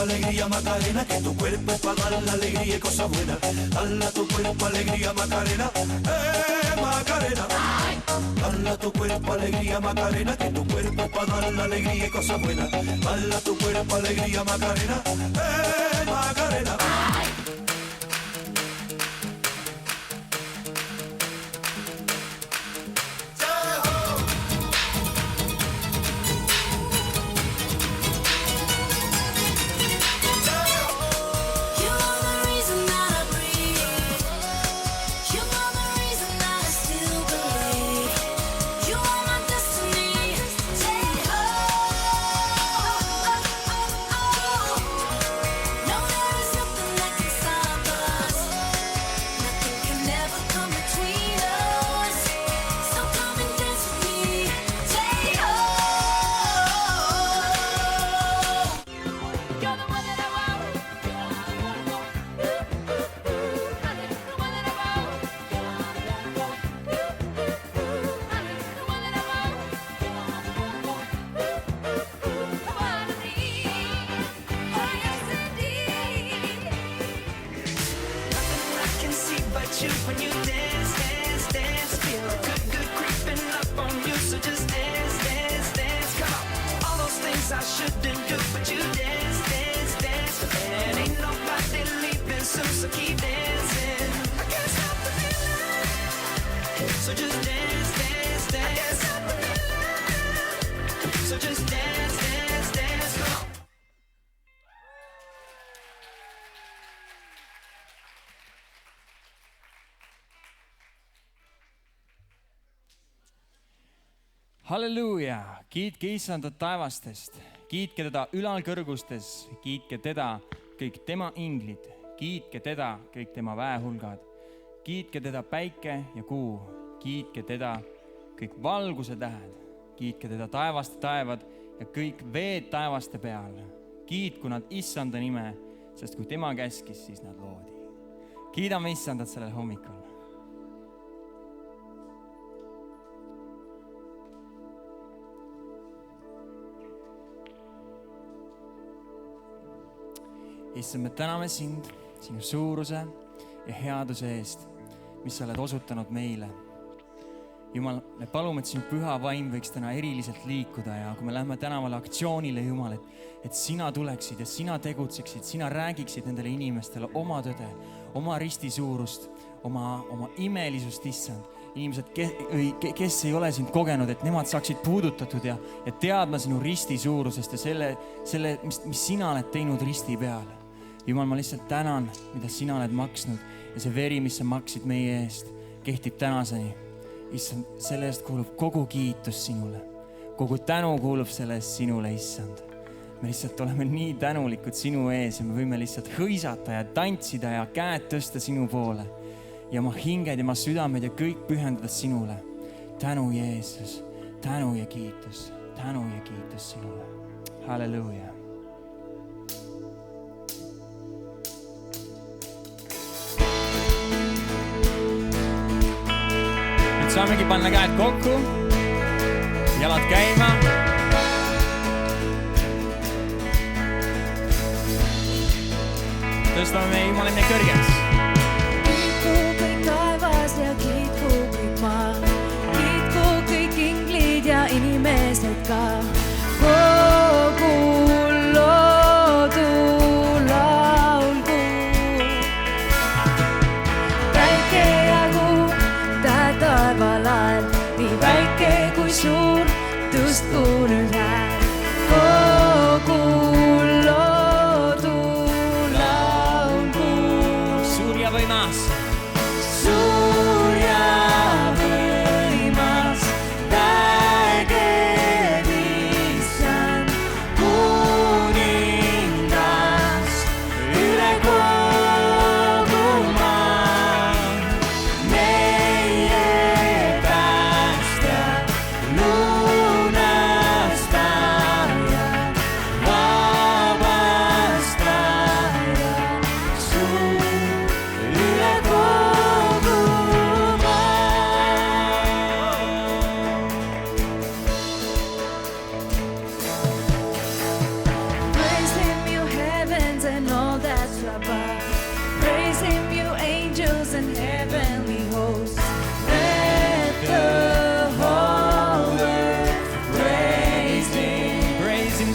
alegría Macarena, que tu cuerpo es para dar la alegría y cosas buenas. Dale a tu cuerpo alegría Macarena, Macarena. Dale a tu cuerpo alegría Macarena, que tu cuerpo es para dar la alegría y cosas buenas. Dale a tu cuerpo alegría Macarena, Macarena. When you dance, dance, dance, feel good, good creeping up on you. So just dance, dance, dance. Come on, all those things I shouldn't do, but you dance, dance, dance. And ain't nobody leaving soon, so keep dancing. I can't stop the feeling. So just dance, dance, dance. I can't stop the feeling. So just dance, dance, dance. Come on. Halleluuja, kiitke Issandat taevastest, kiitke teda ülalkõrgustes, kiitke teda kõik tema inglid, kiitke teda kõik tema väehulgad, kiitke teda päike ja kuu, kiitke teda kõik valguse tähed, kiitke teda taevaste taevad ja kõik veed taevaste peal, kiitku nad Issanda nime, sest kui tema käskis, siis nad loodi. Kiidame Issandat sellel hommikul. Issand, me täname sind, sinu suuruse ja headuse eest, mis sa oled osutanud meile. Jumal, me palume, et sinu püha vaim võiks täna eriliselt liikuda ja kui me lähme tänavale aktsioonile, Jumal, et sina tuleksid ja sina tegutseksid, sina räägiksid nendele inimestele oma tõde, oma risti suurust, oma imelisust, Issand. Inimesed, kes ei ole sind kogenud, et nemad saaksid puudutatud ja teadma sinu risti suurusest ja selle, mis sina oled teinud risti peal. Jumal, ma lihtsalt tänan, mida sina oled maksnud ja see veri, mis sa maksid meie eest, kehtib tänaseni. Issand, selle eest kuulub kogu kiitus sinule. Kogu tänu kuulub selle eest sinule, Issand. Me lihtsalt oleme nii tänulikud sinu ees ja me võime lihtsalt hõisata ja tantsida ja käed tõsta sinu poole. Ja oma hinged ja oma südamed ja kõik pühendada sinule. Tänu, Jeesus, tänu ja kiitus sinule. Halleluuja. Nüüd saamegi panna käed kokku, jalad käima. Tõstame meie Jumala nime kõrgeks. Kiitku kõik taevas ja kiitku kõik maa. Kiitku kõik inglid ja inimesed ka. Kogu loodu laulgu. Päike ja kuu tähed taeval ajal. Nii väike kui suur tõstku nüüd hääl. Kogu loodu laulgu. Suur ja võimas. Suur ja võimas, vägev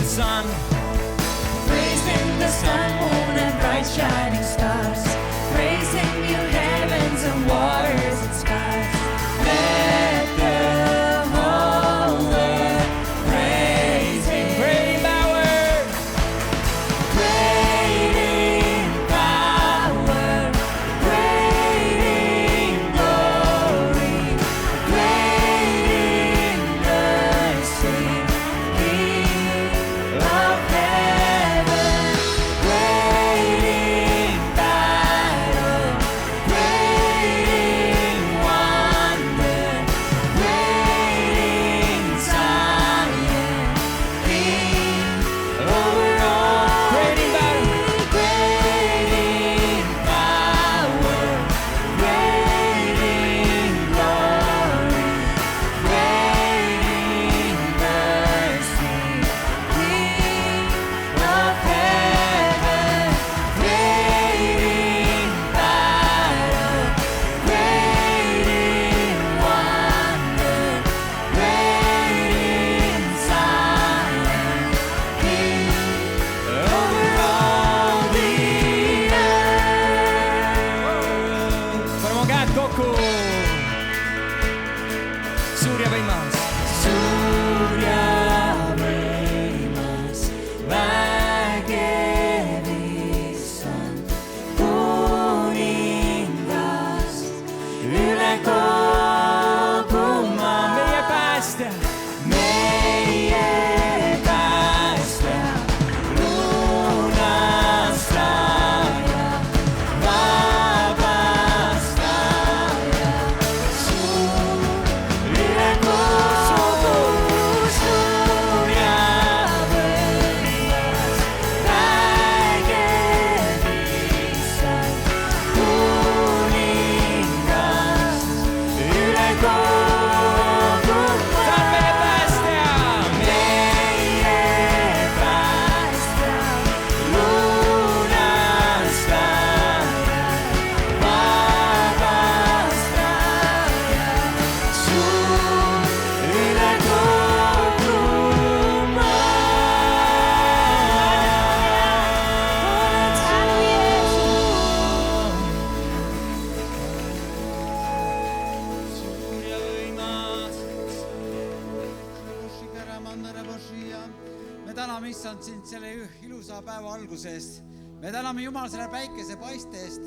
sun. Praising the sun, moon, and bright shining stars. Praising you, heavens and waters and skies. Let the whole world praise Him. Great in power, Great in power, great in glory, great in mercy, King of heaven. Great in battle, great in wonder, great in Zion, King over all. great in battle, Great in power, great in glory, great in mercy, King of heaven. Great in battle, great in wonder, great in Zion, King over all the earth. paneme käed kokku. Suur ja võimas. Suur ja võimas, vägev Issand, kuningas üle kogu maa. meie päästja, Meie päästja, lunastaja, vabastaja, suur üle kogu, suur ja võimas, vägev Issand, kuningas üle kogu ta on meie maa. päästja. Meie päästja, lunastaja, vabastaja, suur üle kogu maa. Suur ja võimas. me täname issand sind selle ilusa päeva alguse eest. Me täname Jumal selle päikesepaiste eest.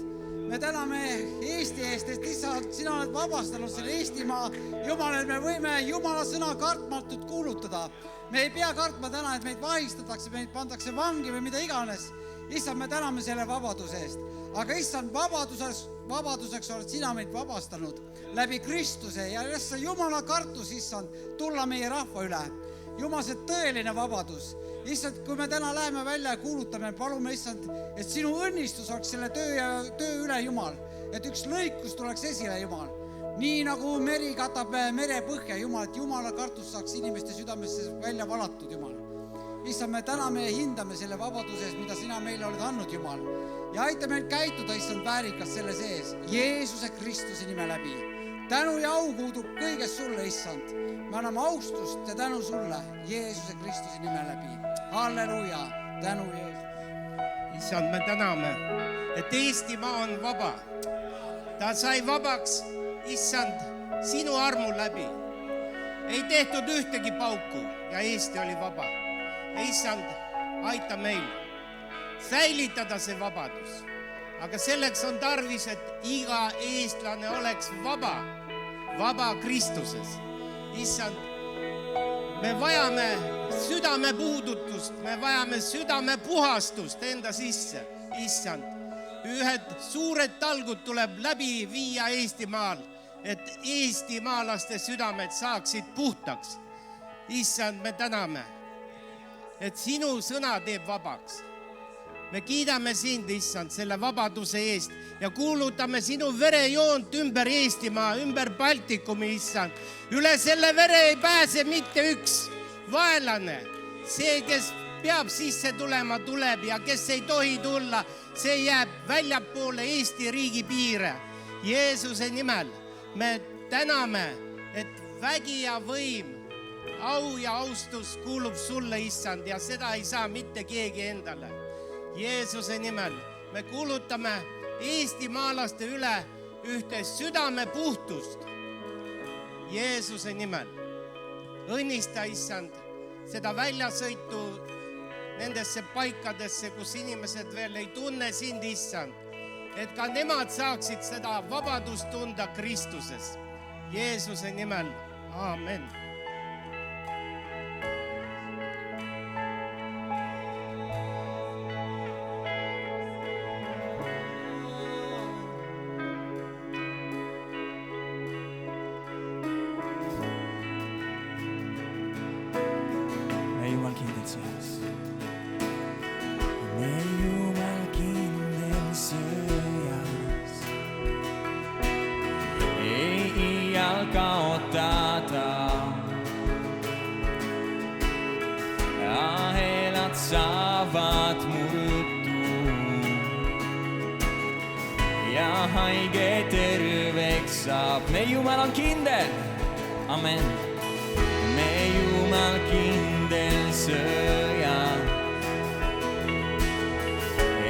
Me täname Eesti eest, et issand, sina oled vabastanud selle Eestimaa. Jumal, et me võime Jumala sõna kartmatult kuulutada. Me ei pea kartma täna, et meid vahistatakse, meid pandakse vangi või mida iganes. Issand, me täname selle vabaduse eest. Aga issand, vabaduseks oled sina meid vabastanud läbi Kristuse ja issand, Jumala kartus, issand, tulla meie rahva üle. Jumal, see tõeline vabadus. Issand, kui me täna läheme välja ja kuulutame, palume issand, et sinu õnnistus oleks selle töö üle, Jumal. Et üks lõikus tuleks esile, Jumal. Nii nagu meri katab mere põhja, Jumal, et Jumala kartus saaks inimeste südamesse välja valatud, Jumal. Issand, me täname ja hindame selle vabaduse eest, mida sina meile oled andnud, Jumal. Ja aita meil käituda, issand, väärikas selle sees. Jeesuse Kristuse nime läbi. Tänu ja au kuudub kõigest sulle, issand. Me anname austust ja tänu sulle Jeesuse Kristuse nime läbi. Halleluuja, tänu Jeesus. issand, me täname, et Eestimaa on vaba. Ta sai vabaks, issand, sinu armu läbi. Ei tehtud ühtegi pauku ja Eesti oli vaba. Ja issand, aita meil säilitada see vabadus. Aga selleks on tarvis, et iga eestlane oleks vaba Kristuses. Issand, me vajame südamepuudutust, me vajame südamepuhastust enda sisse. Issand, ühed suured talgud tuleb läbi viia Eestimaal, et eestimaalaste südamed saaksid puhtaks. Issand, me täname, et sinu sõna teeb vabaks. Me kiidame sind, issand, selle vabaduse eest ja kuulutame sinu verejoont ümber Eestimaa, ümber Baltikumi, issand. Üle selle vere ei pääse mitte üks vaenlane. See, kes peab sisse tulema, tuleb ja kes ei tohi tulla, see jääb väljapoole Eesti riigi piire. Jeesuse nimel me täname, et vägi ja võim au ja austus kuulub sulle, issand, ja seda ei saa mitte keegi endale. Jeesuse nimel me kuulutame eestimaalaste üle ühte südame puhtust. Jeesuse nimel õnnista, issand, seda väljasõitu nendesse paikadesse, kus inimesed veel ei tunne sind, issand, et ka nemad saaksid seda vabadust tunda Kristuses. Jeesuse nimel, aamen. Jumal kindel sõjas. Me Jumal kindel sõjas. Ei iial kaotada. Ahelad saavad murdu. Ja haige terveks saab. Me Jumal on kindel. Amen. Me Jumal kindel sõja.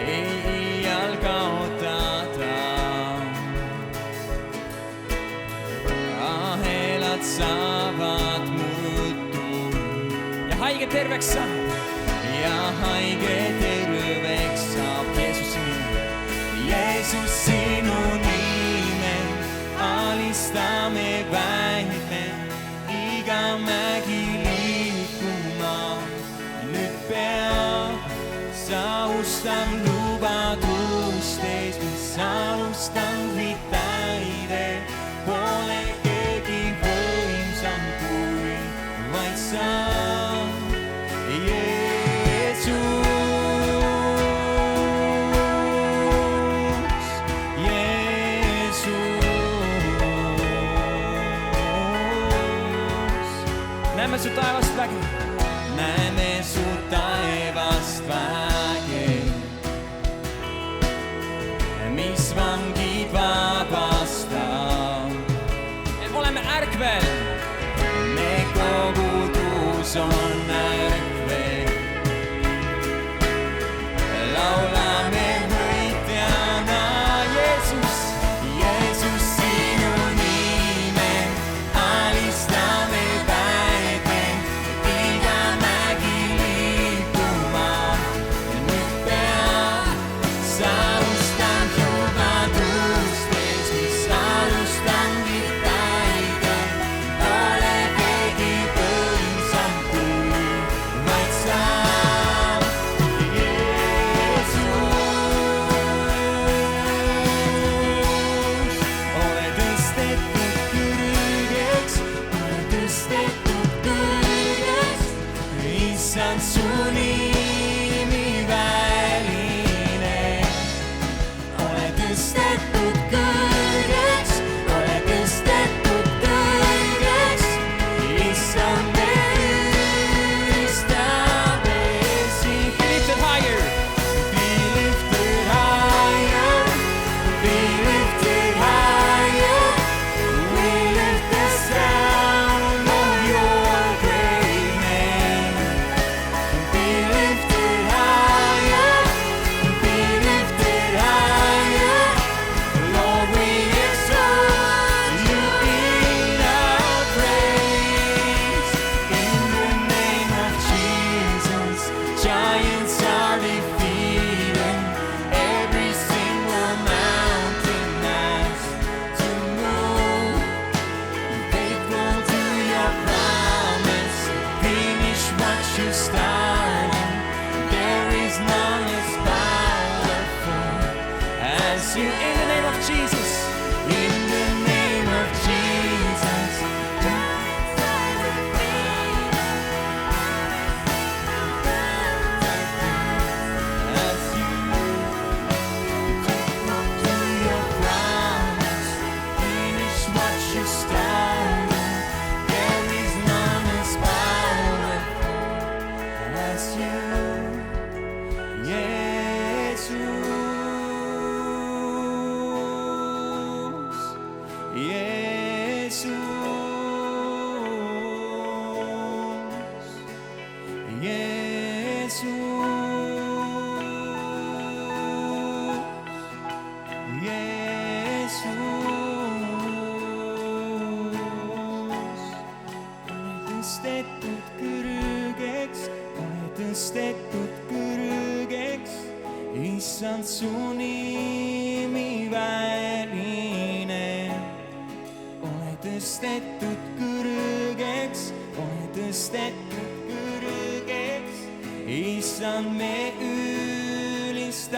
Ei iial kaotada. Ahelad saavad murdu. Ja haige terveks saab. Ja haige terveks saab. Jeesus sinu. Jeesus sinu nime. Alistame vähme. Iga mägi liikuma. Nüüd peab saustan lubadustes, mis alustan vitäide. Pole keegi võimsam kui vaid sa, Jeesus. Näeme su taevast väge. Näeme su taevast väge, mis vangid vabastab. Me oleme ärkvel. Me kogudus on ärkvel. Laulame võitjana Jeesus. Jeesus sinu nime. Alistame Jeesus. tõstetud kõrgeks, ole tõstetud kõrgeks, issand su nimi vääriline. ole tõstetud kõrgeks, ole tõstetud kõrgeks, issand me ülistame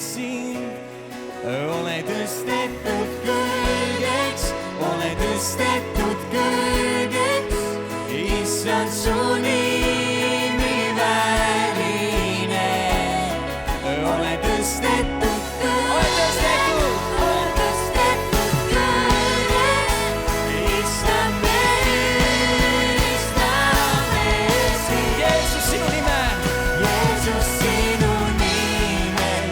sind. ole tõstetud kõrgeks, ole tõstetud kõrgeks, issand su nimi vääriline. ole tõstetud kõrgeks, ole tõstetud kõrgeks, issand me ülistame sind. Jeesus sinu nimel, Jeesus sinu nimel,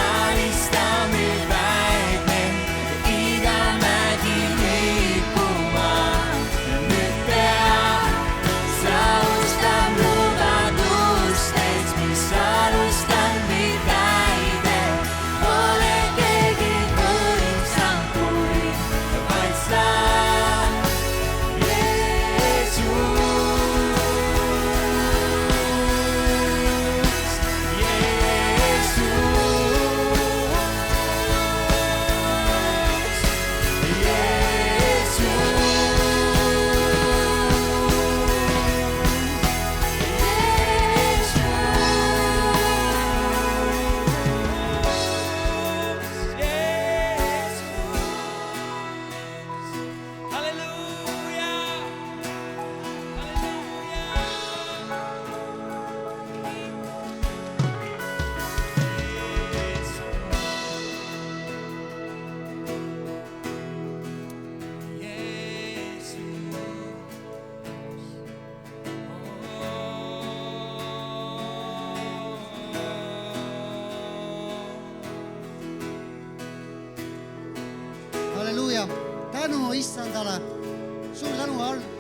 alistame väedne, iga mägi liikuma. nüüd peab saustam lubadustest, mis alustamid täide. Pole keegi võimsam kui vaid sa, halleluuja, tänu issandale, suur tänu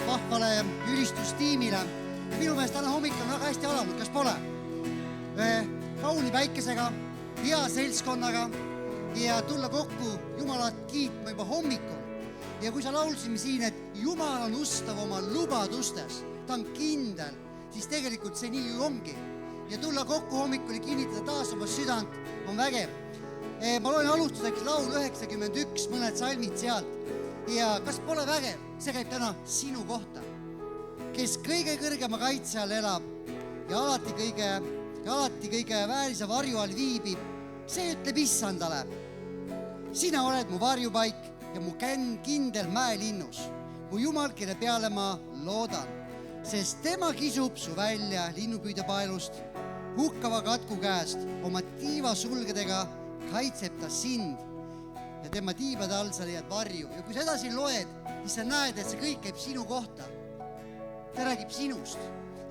vahvale ülistustiimile. Minu meelest täna hommikul on väga hästi alanud, kas pole? Kauni päikesega, hea seltskonnaga ja tulla kokku Jumalat kiitma juba hommikul. Ja kui sa laulsime siin, et Jumal on ustav oma lubadustes, ta on kindel, siis tegelikult see nii ju ongi. Ja tulla kokku hommikul ja kinnitada taas oma südant on vägev. Ma loen alustuseks laul 91, mõned salmid sealt. Ja kas pole vägev? See käib täna sinu kohta, kes kõige kõrgema kaitse all elab ja alati kõige väärisa varju all viibib. See ütleb issandale. Sina oled mu varjupaik ja mu kindel mäelinnus. Mu Jumal, kelle peale ma loodan, sest tema kisub su välja linnupüüdepaelust, hukkava katku käest, oma tiiva sulgedega kaitseb ta sind ja tema tiibade all sa leiad varju. Ja kui sa edasi loed, siis sa näed, et see kõik käib sinu kohta. Ta räägib sinust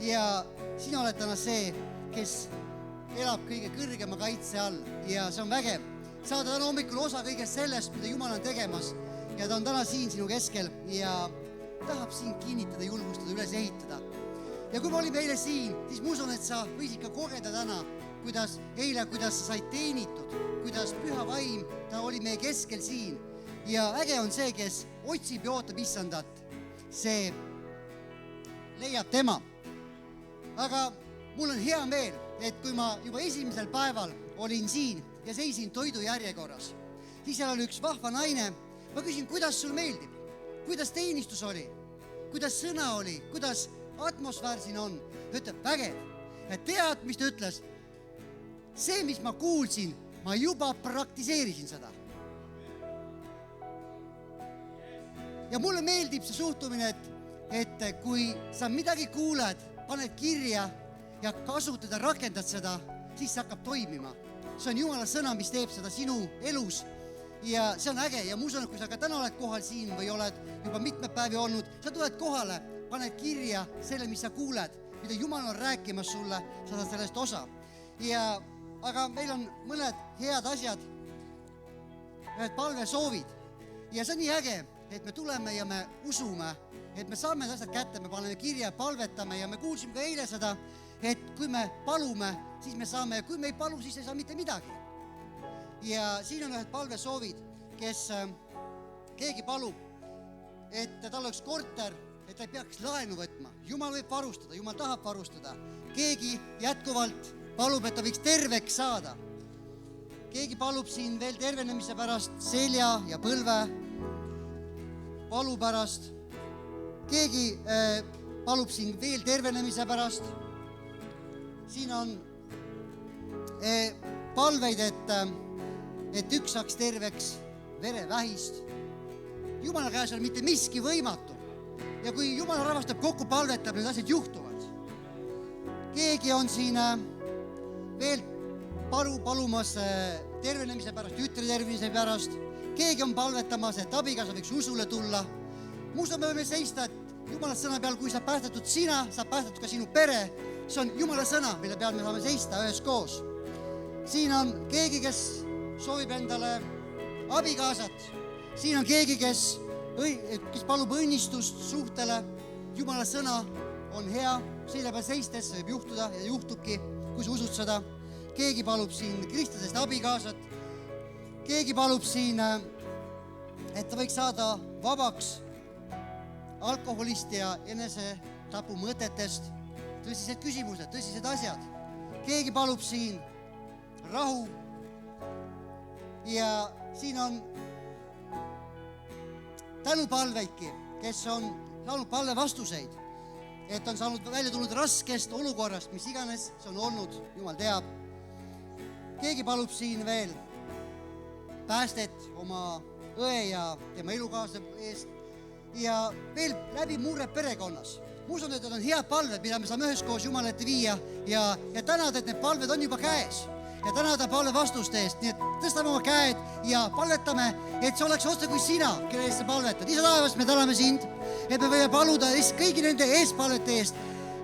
ja sina oled täna see, kes elab kõige kõrgema kaitse all ja see on vägev. Saada täna hommikul osa kõigest sellest, mida Jumal on tegemas ja ta on täna siin sinu keskel ja tahab sind kinnitada, julgustada, üles ehitada. Ja kui me olime eile siin, siis ma usun, et sa võisid ka kogeda täna, kuidas sa said teenitud, kuidas püha vaim, ta oli meie keskel siin. Ja äge on see, kes otsib ja ootab issandat, see leiab tema. Aga mul on hea meel, et kui ma juba esimesel päeval olin siin ja seisin toidu järjekorras, siis seal oli üks vahva naine. Ma küsin, kuidas sul meeldib, kuidas teenistus oli, kuidas sõna oli, kuidas atmosfäär siin on. Ta ütleb, vägev. Ja tead, mis ta ütles? See, mis ma kuulsin, ma juba praktiseerisin seda. Ja mulle meeldib see suhtumine, et kui sa midagi kuuled, paned kirja ja kasutad, rakendad seda, siis see hakkab toimima. See on Jumala sõna, mis teeb seda sinu elus ja see on äge. Ja ma usun, et kui sa ka täna oled kohal siin või oled juba mitmed päevi olnud, sa tuled kohale, paned kirja selle, mis sa kuuled, mida Jumal on rääkimas sulle, sa saad sellest osa. Aga meil on mõned head asjad, mõned palvesoovid ja see on nii äge, et me tuleme ja me usume, et me saame need asjad kätte, me paneme kirja, palvetame ja me kuulsime ka eile seda, et kui me palume, siis me saame, kui me ei palu, siis ei saa mitte midagi. Ja siin on ühed palvesoovid, kes keegi palub, et tal oleks korter, et ta ei peaks laenu võtma. Jumal võib varustada, Jumal tahab varustada. Keegi jätkuvalt palub, et ta võiks terveks saada. Keegi palub siin veel tervenemise pärast selja ja põlve palu pärast. Keegi palub siin veel tervenemise pärast. Siin on palveid, et üks saaks terveks verevähist. Jumala käes on mitte miski võimatu. Ja kui Jumala rahvas teeb kokku palvetab, need asjad juhtuvad. Keegi on siin veel palumas tervenemise pärast, tütre tervenemise pärast. Keegi on palvetamas, et abikaasa võiks usule tulla. Muuseas me võime seista, et Jumala sõna peal, kui sa päästetud sina, sa päästetud ka sinu pere. See on Jumala sõna, mille peal me saame seista ühes koos. Siin on keegi, kes soovib endale abikaasat. Siin on keegi, kes palub õnnistust suhtele. Jumala sõna on hea, selle peal seistes see võib juhtuda ja juhtubki, kui sa usud seda. Keegi palub siin Kristusest abikaasat. Keegi palub siin, et ta võiks saada vabaks alkoholist ja enesetapu mõtetest. Tõsised küsimused, tõsised asjad. Keegi palub siin rahu ja siin on tänupalveidki, kes on saanud palve vastuseid, et on saanud välja tulnud raskest olukorrast, mis iganes see on olnud, Jumal teab. Keegi palub siin veel päästet oma õe ja tema elukaaslase eest ja veel läbi murre perekonnas. Usun, et need on head palved, mida me saame üheskoos Jumala ette viia ja tänada, et need palved on juba käes ja tänada palve vastuste eest. Nii et tõstame oma käed ja palvetame, et see oleks otse kui sina, kelle eest sa palvetad. Isa taevas, me täname sind, et me võime paluda kõigi nende eespalvete eest,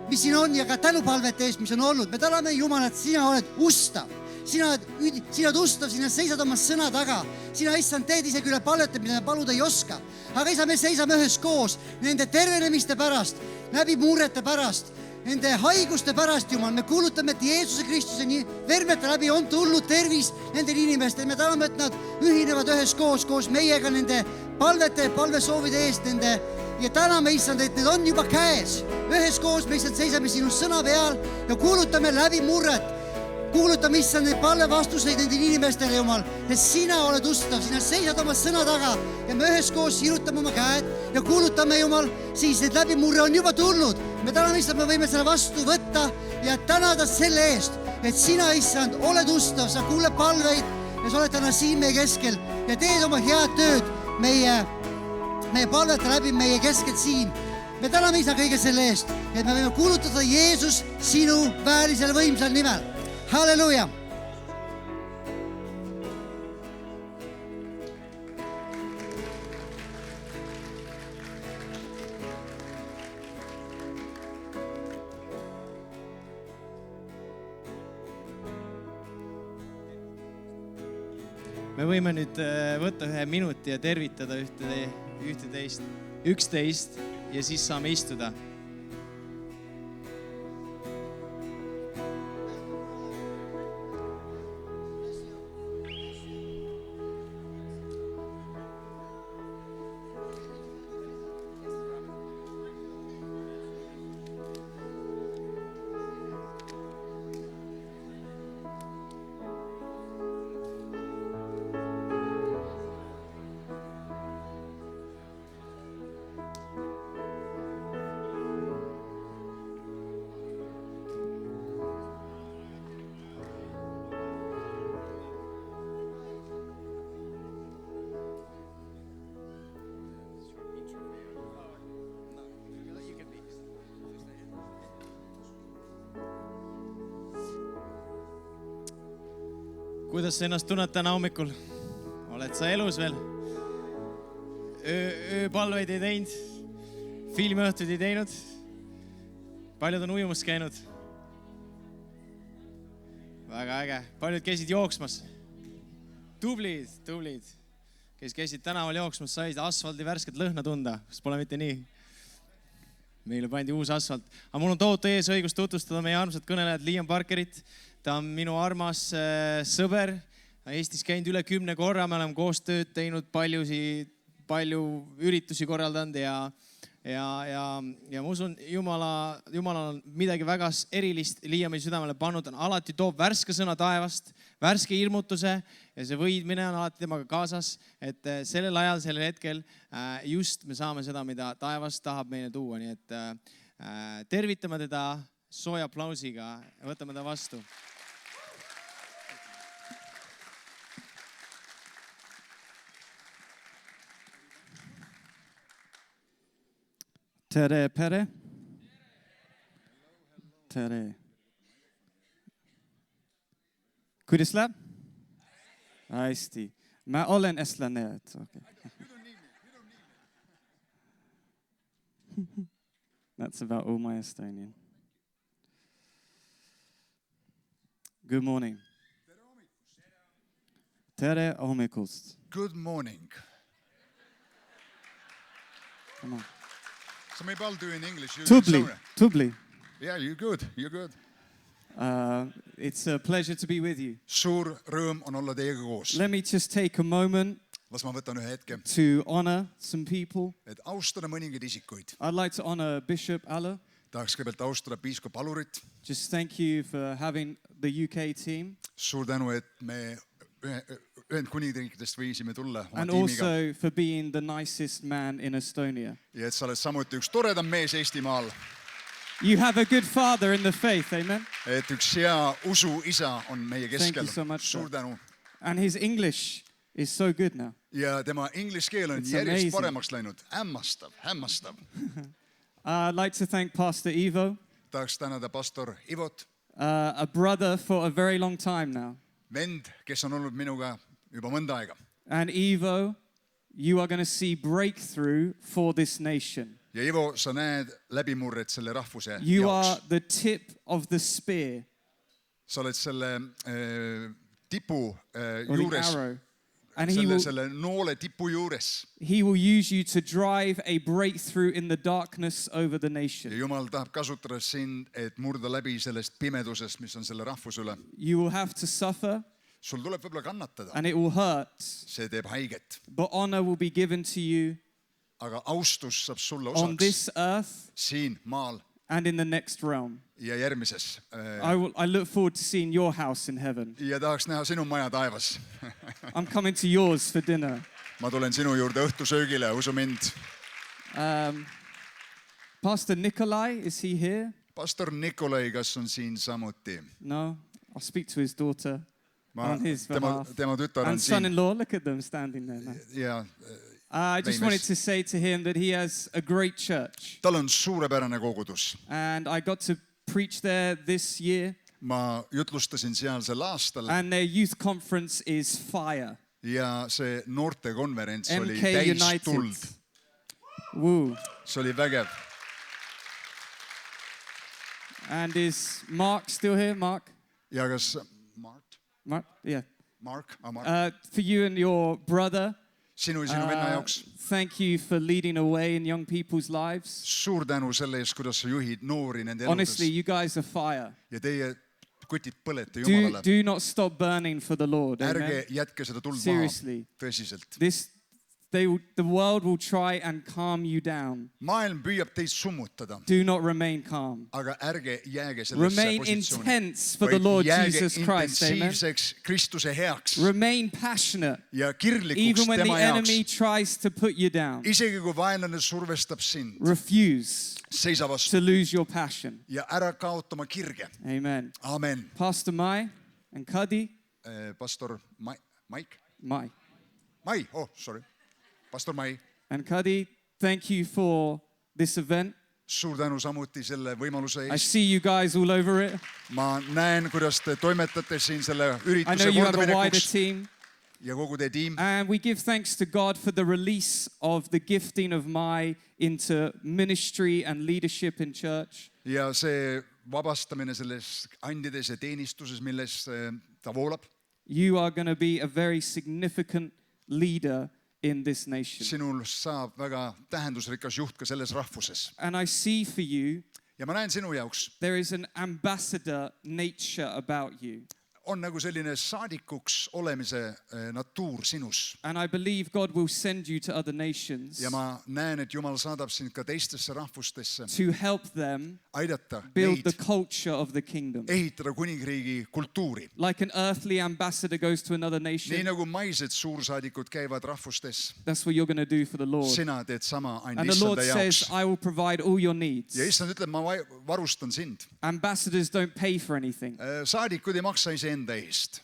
mis siin on ja ka tänupalvete eest, mis on olnud. Me täname Jumal, et sina oled ustav. Sina oled ustav, sina seisad oma sõna taga. Sina, issand, teed isegi üle palvete, mida me paluda ei oska. Aga isa, me seisame ühes koos nende tervenemiste pärast, läbi murrete pärast, nende haiguste pärast, Jumal. Me kuulutame, et Jeesuse Kristuse vermete läbi on tulnud tervis nendel inimestel. Me täname, et nad ühinevad ühes koos meiega nende palvete, palvesoovide eest nende ja täname, issand, et need on juba käes. Ühes koos me issand seisame sinu sõna peal ja kuulutame läbi murret. Kuulutame, issand, neid palve vastuseid nendele inimestele, Jumal, et sina oled ustav, sina seisad oma sõna taga ja me ühes koos sirutame oma käed ja kuulutame, Jumal, siis need läbimurre on juba tulnud. Me täname, issand, me võime selle vastu võtta ja tänada selle eest, et sina, issand, oled ustav, sa kuuled palveid ja sa oled täna siin meie keskel ja teed oma head tööd meie palvete läbi meie keskel siin. Me täname, isa, kõige selle eest, et me võime kuulutada Jeesus sinu väärisel võimsal nimel. Halleluja! Me võime nüüd võtta ühe minuti ja tervitada üksteist ja siis saame istuda. Kuidas sa ennast tunned täna hommikul? Oled sa elus veel? Ööpalveid ei teinud? Filmiõhtud ei teinud? Paljud on ujumas käinud? Väga äge. Paljud käisid jooksmas? Tublid. Kes käisid tänaval jooksmas, said asfaldi värsket lõhna tunda. Kas pole mitte nii? meile pandi uus asfalt. Aga mul on tohutu eesõigus tutvustada meie armsat kõnelejat Liam Parkerit. Ta on minu armas sõber. Eestis käinud üle 10 korra, me oleme koos tööd teinud, palju üritusi korraldanud ja ma usun, Jumal on midagi väga erilist Liami südamele pannud. On alati toob värske sõna taevast, värske hirmutuse ja see võidmine on alati temaga kaasas. Et sellel ajal, sellel hetkel just me saame seda, mida taevast tahab meile tuua. Nii et tervitame teda sooja aplausiga ja võtame ta vastu. Tere, Pere. Tere. Kuidas läheb? Hästi. Mä olen eslane. Okay. That's about all my Estonian. Good morning. Tere hommikust. Good morning. Come on. So maybe I'll do in English. Tubli. Yeah, you're good. You're good. It's a pleasure to be with you. Suur rõõm on olla teiega koos. Let me just take a moment Las ma võtan ühe hetke, to honor some people. et austada mõningaid isikuid. I'd like to honor Bishop Aller. Tahaks kõigepealt austada piiskop Alurit. Just thank you for having the UK team. Suur tänu, et me Ühendkuningriikidest võisime tulla oma And tiimiga. also for being the nicest man in Estonia. Ja et sa oled samuti üks toredam mees Eestimaal. You have a good father in the faith, amen? Et üks hea usuisa on meie Thank you keskel. so much, Suur sir. tänu. And his English is so good now. Ja tema inglise keel on It's järjest amazing. paremaks läinud. Hämmastav. I'd like to thank Pastor Ivo, Tahaks tänada pastor Ivot, a brother for a very long time now. vend, kes on olnud minuga juba mõnda aega. And Ivo, you are going to see breakthrough for this nation. Ja Ivo, sa näed läbimurret selle rahvuse You jaoks. are the tip of the spear, Sa oled selle tipu or the juures, arrow. And he selle noole tipu juures. will use you to drive a breakthrough in the darkness over the Ja nation. Jumal tahab kasutada sind, et murda läbi sellest pimedusest, mis on selle rahvuse üle. You will have to suffer Sul tuleb võib-olla kannatada. and it will hurt, See teeb haiget. but honor will be given to you Aga austus saab sulle on osaks this earth siin maal and in the next realm. ja järgmises. I look forward to seeing your house in heaven. Ja tahaks näha sinu maja taevas. I'm coming to yours for dinner. Ma tulen sinu juurde õhtusöögile, usu mind. Pastor Nikolai, is he here? Pastor Nikolai, kas on siin samuti? No, I'll speak to his daughter on his behalf. Tema tütar on And siin. son-in-law, look at them standing there now. Ja I just Famous. wanted to say to him that he has a great church. tal on suurepärane kogudus. And I got to preach there this year. Ma jutlustasin seal sel aastal And their youth conference is fire. ja see noortekonverents oli MK täis United. tuld. Woo. See oli vägev. And is Mark still here? Mark? Ja kas Mark? Yeah. Mark? For you and your brother, Sinu ja sinu venna jaoks thank you for leading a way in young people's lives. suur tänu selle eest, kuidas sa juhid noori nende Honestly, eludes. you guys are fire. Ja teie kutid põlete Jumalale. Do not stop burning for the Lord. Ärge Amen. jätke seda tuld maha. Seriously. Tõsiselt. The world will try and calm you down. Maailm püüab teid summutada. Do not remain calm. Aga ärge jääge sellesse Remain positsiooni. intense for the Lord Jesus Christ. Amen. intensiivseks Kristuse heaks. Remain passionate. Ja kirlikuks Even when the tema jaoks. enemy tries to put you down. Isegi kui vaenlane survestab sind. Refuse Seisa vastu. to lose your passion. Ja ära kaotama kirge. Amen. Amen. Pastor Mai and Kadi. Pastor Mike? Mai. Mai, sorry. Pastor Mai. And Kadi, thank you for this event. Suur tänu samuti selle võimaluse I eest. see you guys all over it. Ma näen, kuidas te toimetate siin selle I know ürituse you have a wider kordaminekuks team. ja kogu teie tiim. And we give thanks to God for the release of the gifting of Mai into ministry and leadership in church. Ja see vabastamine selles andides ja teenistuses, milles ta voolab. You are going to be a very significant leader in this nation. sinul saab väga tähendusrikas juht ka selles rahvuses. And I see for you, ja ma näen sinu jaoks, there is an ambassador nature about you. on nagu selline saadikuks olemise natuur sinus. And I believe God will send you to other nations ja ma näen, et Jumal saadab sind ka teistesse rahvustesse, to help them aidata build neid the culture of the kingdom. ehitada kuningriigi kultuuri. Like an earthly ambassador goes to another nii nation, nagu maised suursaadikud käivad rahvustes, that's what you're going to do for the Lord. sina teed sama ainult And the Lord issanda says, jaoks. I will provide all your needs. ja issand ütleb, ma varustan sind. Ambassadors don't pay for anything. Saadikud ei maksa iseenda eest.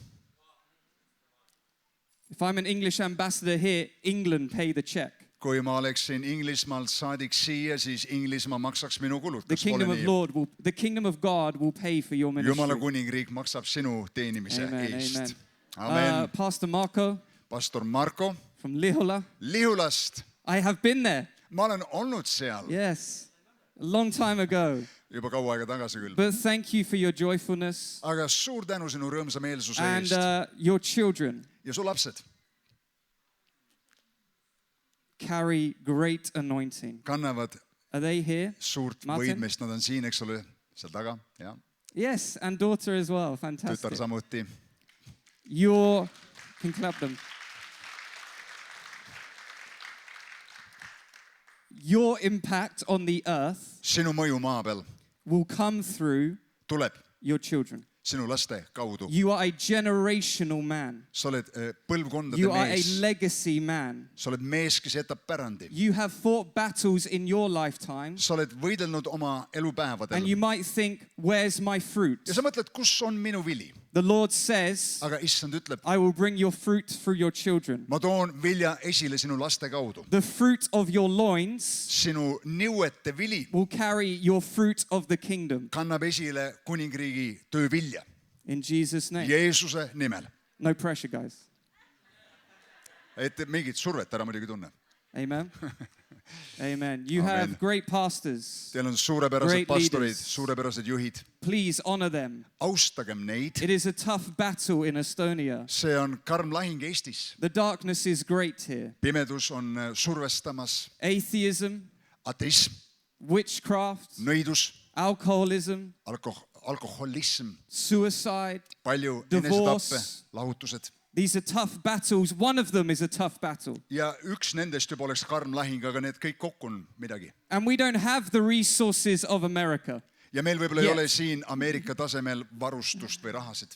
If I'm an English ambassador here, England pay the check. kui ma oleksin Inglismaalt saadik siia, siis Inglismaa maksaks minu kulud. The kingdom of God will pay for your ministry. Jumala kuningriik maksab sinu teenimise Amen, eest. amen. Amen. Pastor Marco Pastor Marko from Lihola. Lihulast. I have been there. Ma olen olnud seal Yes, a long time ago. juba kaua aega tagasi küll. But thank you for your joyfulness Aga suur tänu sinu rõõmsa meelsuse and eest. your children Ja su lapsed carry great anointing. kannavad Are they here? suurt Martin? võidmist. Nad on siin, eks ole, seal taga. Ja. Yes, and daughter as well. Tütar Fantastic. samuti. You can clap them. Your impact on the earth Sinu mõju maa peal will come through tuleb your children. sinu laste kaudu. You are a generational man. Sa oled põlvkondade You are a mees. legacy man. Sa oled mees, kes jätab pärandi. You have fought battles in your lifetime, Sa oled võidelnud oma and elupäevadel. you might think, where's my fruit? Ja sa mõtled, kus on minu vili? The Lord says, Aga issand ütleb, I will bring your fruit through your children. ma toon vilja esile sinu laste kaudu. The fruit of your loins Sinu niuete vili will carry your fruit of the kingdom. kannab esile kuningriigi töövilja. In Jesus' name. Jeesuse nimel. No pressure, guys. Et mingit survet ära muidugi tunne. Amen. Amen. You Amen. have great pastors. Teil on suurepärased Great pastorid, leaders. suurepärased juhid. Please honor them. Austagem neid. It is a tough battle in Estonia. See on karm lahing Eestis. The darkness is great here. Pimedus on survestamas. Atheism, Ateism, witchcraft, nõidus, alcoholism, alkoholism, suicide. palju Divorce. enesetappe, lahutused. These are tough battles. One of them is a tough battle. Ja üks nendest juba oleks karm lahing, aga need kõik kokku on midagi. And we don't have the resources of America. Ja meil võib-olla ei Yes. ole siin Ameerika tasemel varustust või rahasid.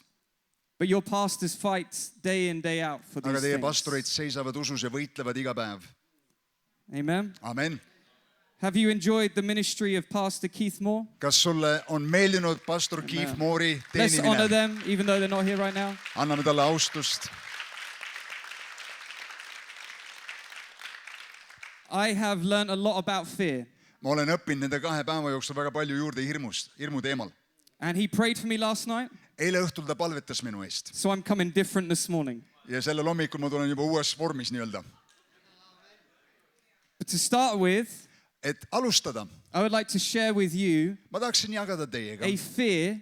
But your pastors fight day in, day out for Aga these teie things. pastorid seisavad usus ja võitlevad iga päev. Amen. Amen. Have you enjoyed the ministry of Pastor Keith Moore? Kas sulle on meeldinud pastor Keith Moore'i Let's honor teenimine? them, even though they're not here right now. Anname talle austust. I have learned a lot about fear. Ma olen õppinud nende 2 päeva jooksul väga palju juurde hirmu teemal. And he prayed for me last night, Eile õhtul ta palvetas minu eest. so I'm coming different this morning. Ja sellel hommikul ma tulen juba uues vormis nii-öelda. But to start with, Et alustada, I would like to share with you ma tahaksin jagada teiega a fear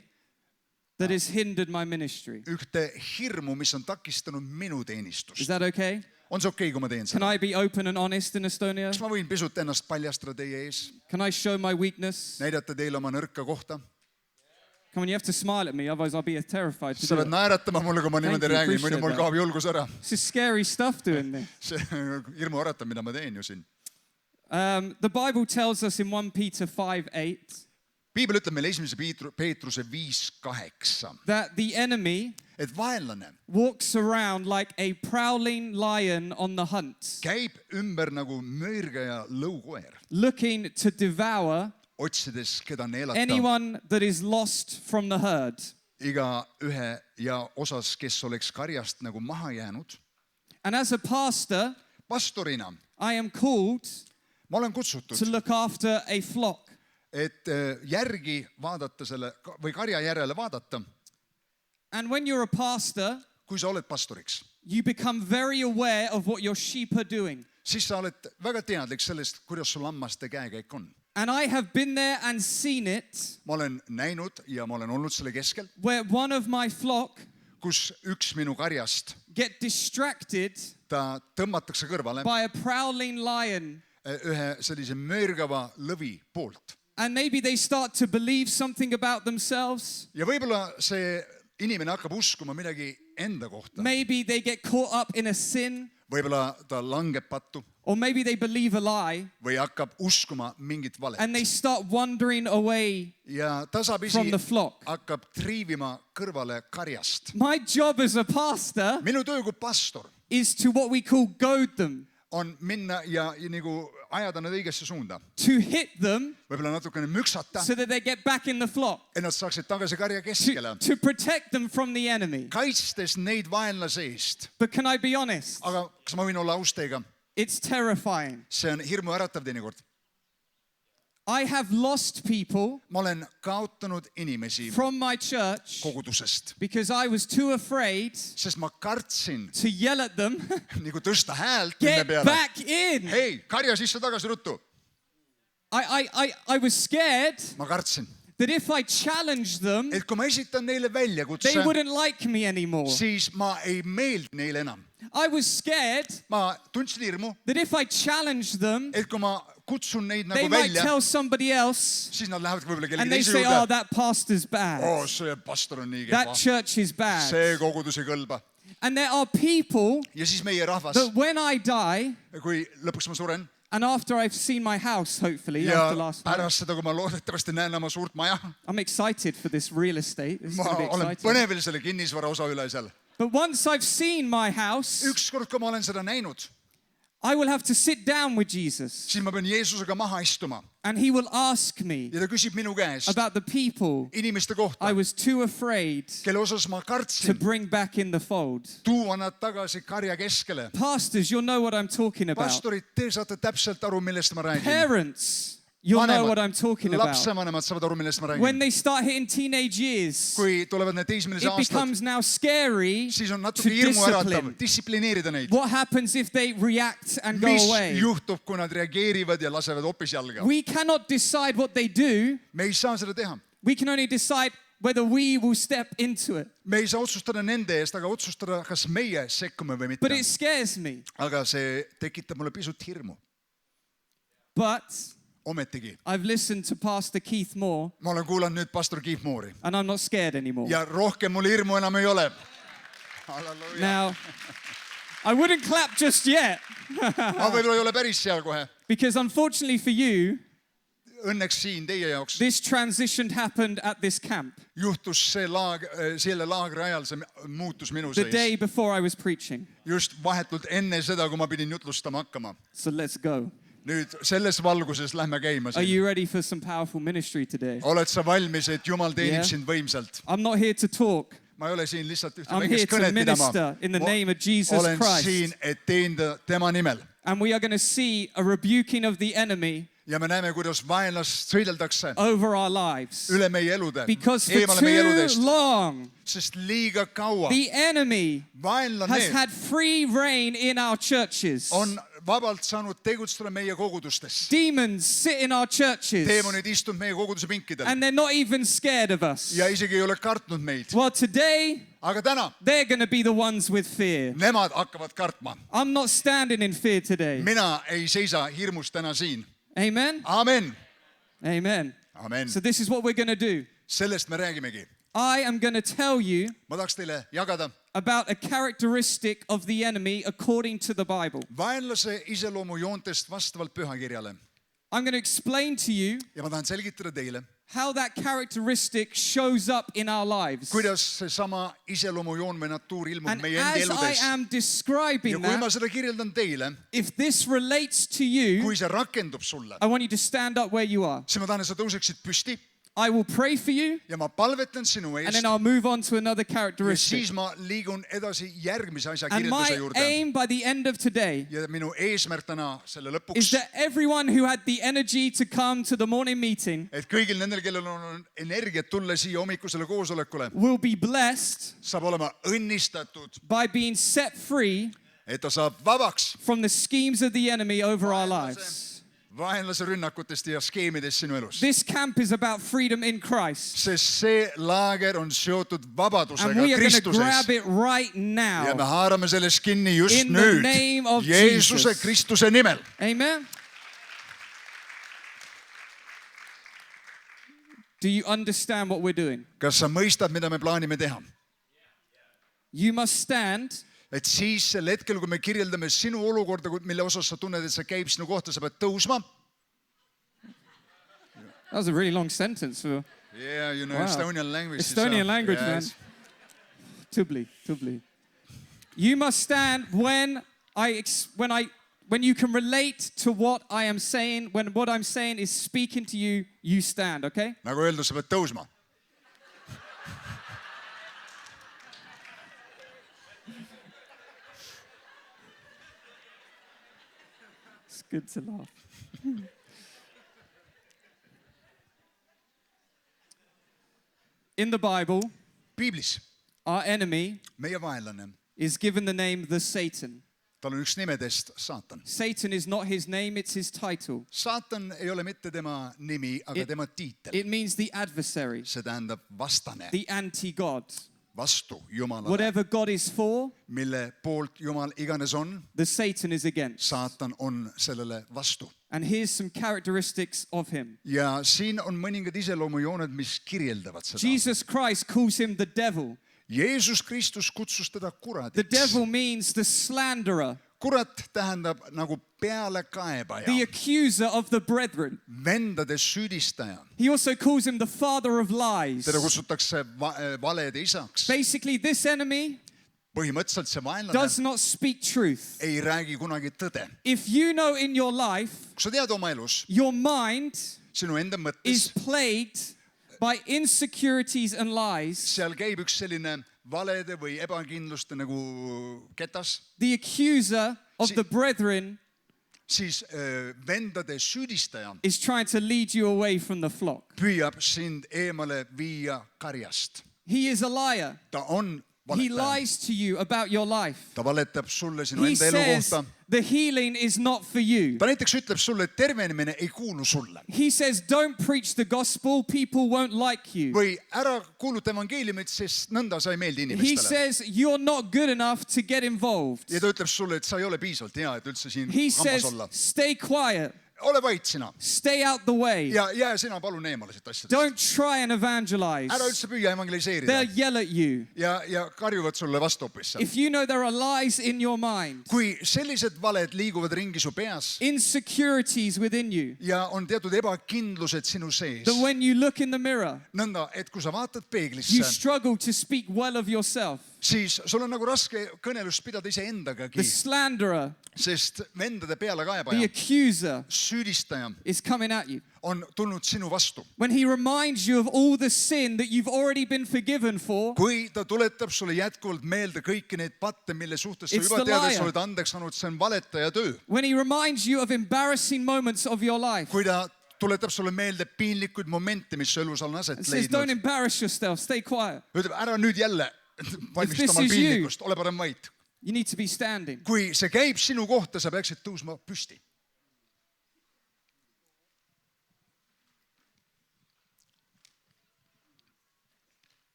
that has hindered my ministry. ühte hirmu, mis on takistanud minu Is teenistust. that okay? On see okei, kui ma teen Can seda? I be open and honest in Estonia? Kas ma võin pisut ennast paljastada teie ees? Can I show my weakness? Näidata teile oma nõrka kohta? Come on, you have to smile at me, otherwise I'll be terrified to Sa do pead it. naeratama mulle, kui ma Thank niimoodi you, räägin, appreciate muidu mul that. kaob julgus ära. This is scary stuff doing this. See hirmu äratab, mida ma teen ju siin. The Bible tells us in 1 Peter 5:8 Piibel ütleb meile 1. Peetruse 5:8, that the enemy et vaenlane walks around like a prowling lion on the hunt, käib ümber nagu möörgaja lõukoer, looking to devour otsides, keda neelata. anyone that is lost from the herd. Iga ühe ja osas, kes oleks karjast nagu maha jäänud. And as a pastor, Pastorina I am called ma olen to kutsutud, look after a flock. et järgi vaadata selle või karja järele vaadata. And when you're a pastor, Kui sa oled pastoriks, you become very aware of what your sheep are doing. siis sa oled väga teadlik sellest, kuidas su lammaste käekäik on. And I have been there and seen it Ma olen näinud ja ma olen olnud selle keskel, where one of my flock kus üks minu karjast, get distracted ta tõmmatakse kõrvale by a prowling lion. ühe sellise möörgava lõvi poolt. And maybe they start to believe something about themselves. Ja võib-olla see inimene hakkab uskuma midagi enda kohta. Maybe they get caught up in a sin. Võib-olla ta langeb pattu Or maybe they believe a lie. või hakkab uskuma mingit valet. And they start wandering away Ja tasapisi from the flock. hakkab triivima kõrvale karjast. My job as a pastor Minu töö kui pastor is to what we call goad them, on minna ja nagu ajada nad õigesse suunda. to hit them Võib-olla natukene müksata, so that they get back in the flock, et nad saaksid tagasi karja keskele, to protect them from the enemy. kaitstes neid vaenlase eest. But can I be honest? Aga kas ma võin olla aus teiega? It's terrifying. See on hirmuäratav teinekord. I have lost people Ma olen kaotanud inimesi from my church kogudusest, because I was too afraid sest ma kartsin to yell at them, nagu tõsta häält nende get peale. back in. Hei, karja sisse tagasi ruttu. I was scared Ma kartsin, that if I challenged them, et kui ma esitan neile they väljakutse, wouldn't like me anymore. siis ma ei meeldi neile enam. I was scared Ma tundsin hirmu, that if I challenged them, et kui ma kutsun neid they nagu might välja, tell somebody else siis nad lähevad võib-olla and kellegi they teise say, oh, juurde. that pastor's bad. See pastor on nii That kehva. church is bad. See kogudus ei kõlba. And there are people Ja siis meie rahvas, that when I die, kui lõpuks ma suren and after I've seen my house, hopefully, ja after last night, pärast seda, kui ma loodetavasti näen oma suurt maja, I'm excited for this real estate. This is ma going to be olen exciting. põnevil selle kinnisvara osa üle seal. But once I've seen my house, Ükskord, kui ma olen seda näinud, I will have to sit down with Jesus siis ma pean Jeesusega maha istuma and he will ask me ja ta küsib minu käest about the people inimeste kohta, I was too afraid kelle osas ma to kartsin bring back in the fold. tuua nad tagasi karja keskele. Pastors, you'll know what I'm talking about. Pastorid, te saate täpselt aru, millest ma räägin. Parents, you'll know what I'm talking about. Lapsevanemad saavad aru, millest ma When räägin. they start hitting teenage years, Kui tulevad need teismelise it aastad, becomes now scary siis on to natuke hirmuäratav discipline. distsiplineerida neid. What happens if they react and go Mis away? juhtub, kui nad reageerivad ja lasevad hoopis jalga? We cannot decide what they do. Me ei saa seda teha. We can only decide whether we will step into it. Me ei saa otsustada nende eest, aga otsustada, kas meie sekkume või But mitte. it scares me. Aga see tekitab mulle pisut hirmu. But Ometigi, I've listened to Pastor Keith Moore ma olen kuulanud nüüd pastor Keith Moore'i and I'm not scared anymore. ja rohkem mul hirmu enam ei ole. Halleluuja. Now, I wouldn't clap just yet Ma võib-olla ei ole päris seal kohe. because unfortunately for you, Õnneks siin teie jaoks this transition happened at this camp juhtus see selle laagri ajal, see muutus minu the day sees. before I was preaching. Just vahetult enne seda, kui ma pidin jutlustama hakkama. So let's go. Nüüd selles valguses lähme käima Are siin. you ready for some powerful ministry today? Oled sa valmis, et Jumal teenib Yeah. sind võimsalt? I'm not here to talk. Ma ei ole siin lihtsalt ühte I'm here väikest to kõnet pidama. minister in the name of Jesus Olen Christ. siin, et teenida tema nimel. And we are going to see a rebuking of the enemy Ja me näeme, kuidas vaenlast sõideldakse over our lives. üle meie elude, Because for eemale meie too eludest. long, Sest liiga kaua the enemy has vaenlane had free reign in our churches. on vabalt saanud tegutseda meie kogudustes. Demons sit in our churches Teemonid istunud meie koguduse pinkidel and they're not even scared of us. ja isegi ei ole kartnud meid. Well, today, Aga täna they're going to be the ones with fear. nemad hakkavad kartma. I'm not standing in fear today. Mina ei seisa hirmus täna siin. Amen? Amen. Amen. Amen. So this is what we're going to do. Sellest me räägimegi. I am going to tell you Ma tahaks teile jagada about a characteristic of the enemy according to the Bible. vaenlase iseloomujoontest vastavalt pühakirjale. I'm going to explain to you Ja ma tahan selgitada teile, how that characteristic shows up in our lives. kuidas seesama iseloomujoon või natuur ilmub And meie endi as I eludes. am Ja describing kui ma that, seda kirjeldan teile, if this relates to you, kui see rakendub sulle, I want you to stand up where you are. siis ma tahan, et sa tõuseksid püsti I will pray for you ja ma palvetan sinu and eest then I'll move on to another ja characteristic. siis ma liigun edasi järgmise asja And my kirjelduse juurde. aim by the end of today Ja minu eesmärk täna selle is lõpuks, that everyone who had the energy to come to the morning meeting et kõigil nendel, kellel on energiat tulla siia hommikusele koosolekule, will be blessed saab olema õnnistatud, by being set free et ta saab vabaks from the schemes of the enemy over our lives. vaenlase rünnakutest ja skeemidest sinu elus. This camp is about freedom in Christ. Sest see laager on seotud And vabadusega we are going to Kristuses. grab it right Ja now. me haarame sellest kinni just In the nüüd. name of Jeesuse Jesus. Kristuse nimel. Amen. Do you understand what we're doing? Kas sa mõistad, mida me plaanime teha? You must stand Et siis sel hetkel, kui me kirjeldame sinu olukorda, mille osas sa tunned, et sa käib sinu kohta, sa pead tõusma. That was a really long sentence for Yeah, you know, Wow. Estonian language. Estonian language, man. Tubli. You must stand when you can relate to what I am saying. When what I'm saying is speaking to you, you stand, okay? Nagu öeldud, sa pead tõusma. It's good to laugh. In the Bible, Piiblis our enemy meie vaenlane, is given the name the Satan. tal on üks nimedest Saatan. Satan is not his name, it's his title. Saatan ei ole mitte tema nimi, aga tema tiitel. It means the adversary, See tähendab vastane, the anti-God. vastu Jumalale, Whatever God is for, mille poolt Jumal iganes on, the Satan is against. Saatan on sellele vastu. And here's some characteristics of him. Ja siin on mõningad iseloomujooned, mis kirjeldavad seda. Jesus Christ calls him the devil. Jeesus Kristus kutsus teda The kuradiks. devil means the slanderer, Kurat tähendab nagu the pealekaebaja, accuser of the brethren. vendade süüdistaja. He also calls him the father of lies. Teda kutsutakse valede isaks. Basically, this enemy Põhimõtteliselt see vaenlane does not speak truth. ei räägi kunagi tõde. If you know in your life, Kui sa tead oma elus, your mind sinu enda is mõttes, plagued by insecurities and lies, seal käib üks selline valede või ebakindluste nagu ketas, the accuser of the brethren siis vendade süüdistaja is trying to lead you away from the flock. püüab sind eemale viia karjast. He is a liar. Ta on He valetaja. lies to you about your life. Ta valetab sulle sinu He enda elu says kohta. the healing is not for you. Ta näiteks ütleb sulle, et tervenemine ei kuulu sulle. He says don't preach the gospel, people won't like you. Või ära kuuluta evangeeliumit, sest nõnda sa ei meeldi He inimestele. says you're not good enough to get involved. Ja ta ütleb sulle, et sa ei ole piisavalt hea, et üldse siin He hammas says olla. stay quiet, Ole vait sina stay out the way. ja jää sina palun eemale siit asjadest. Don't try and evangelize. Ära üldse püüa evangeliseerida. They'll yell at you. Ja karjuvad sulle vastu hoopis seal. If you know there are lies in your mind, Kui sellised valed liiguvad ringi su peas insecurities within you, ja on teatud ebakindlused sinu sees, that when you look in the mirror, nõnda, et kui sa vaatad you peeglisse, struggle to speak well of yourself. siis sul on nagu raske kõnelust pidada iseendagagi, The slanderer, sest vendade the pealekaebaja, accuser süüdistaja is coming at you. on tulnud sinu vastu. When he reminds you of all the sin that you've already been forgiven for, Kui ta tuletab sulle jätkuvalt meelde kõiki neid patte, mille suhtes sa It's juba the tead, et liar. sa oled andeks saanud, see on valetaja töö. when he reminds you of embarrassing moments of your life, Kui ta tuletab sulle meelde piinlikuid momente, mis su elus on aset and says don't leidnud, embarrass yourself, stay quiet. ütleb ära nüüd jälle valmista this omal is you. piinlikkust, ole parem vait. You need to be standing. Kui see käib sinu kohta, sa peaksid tõusma püsti.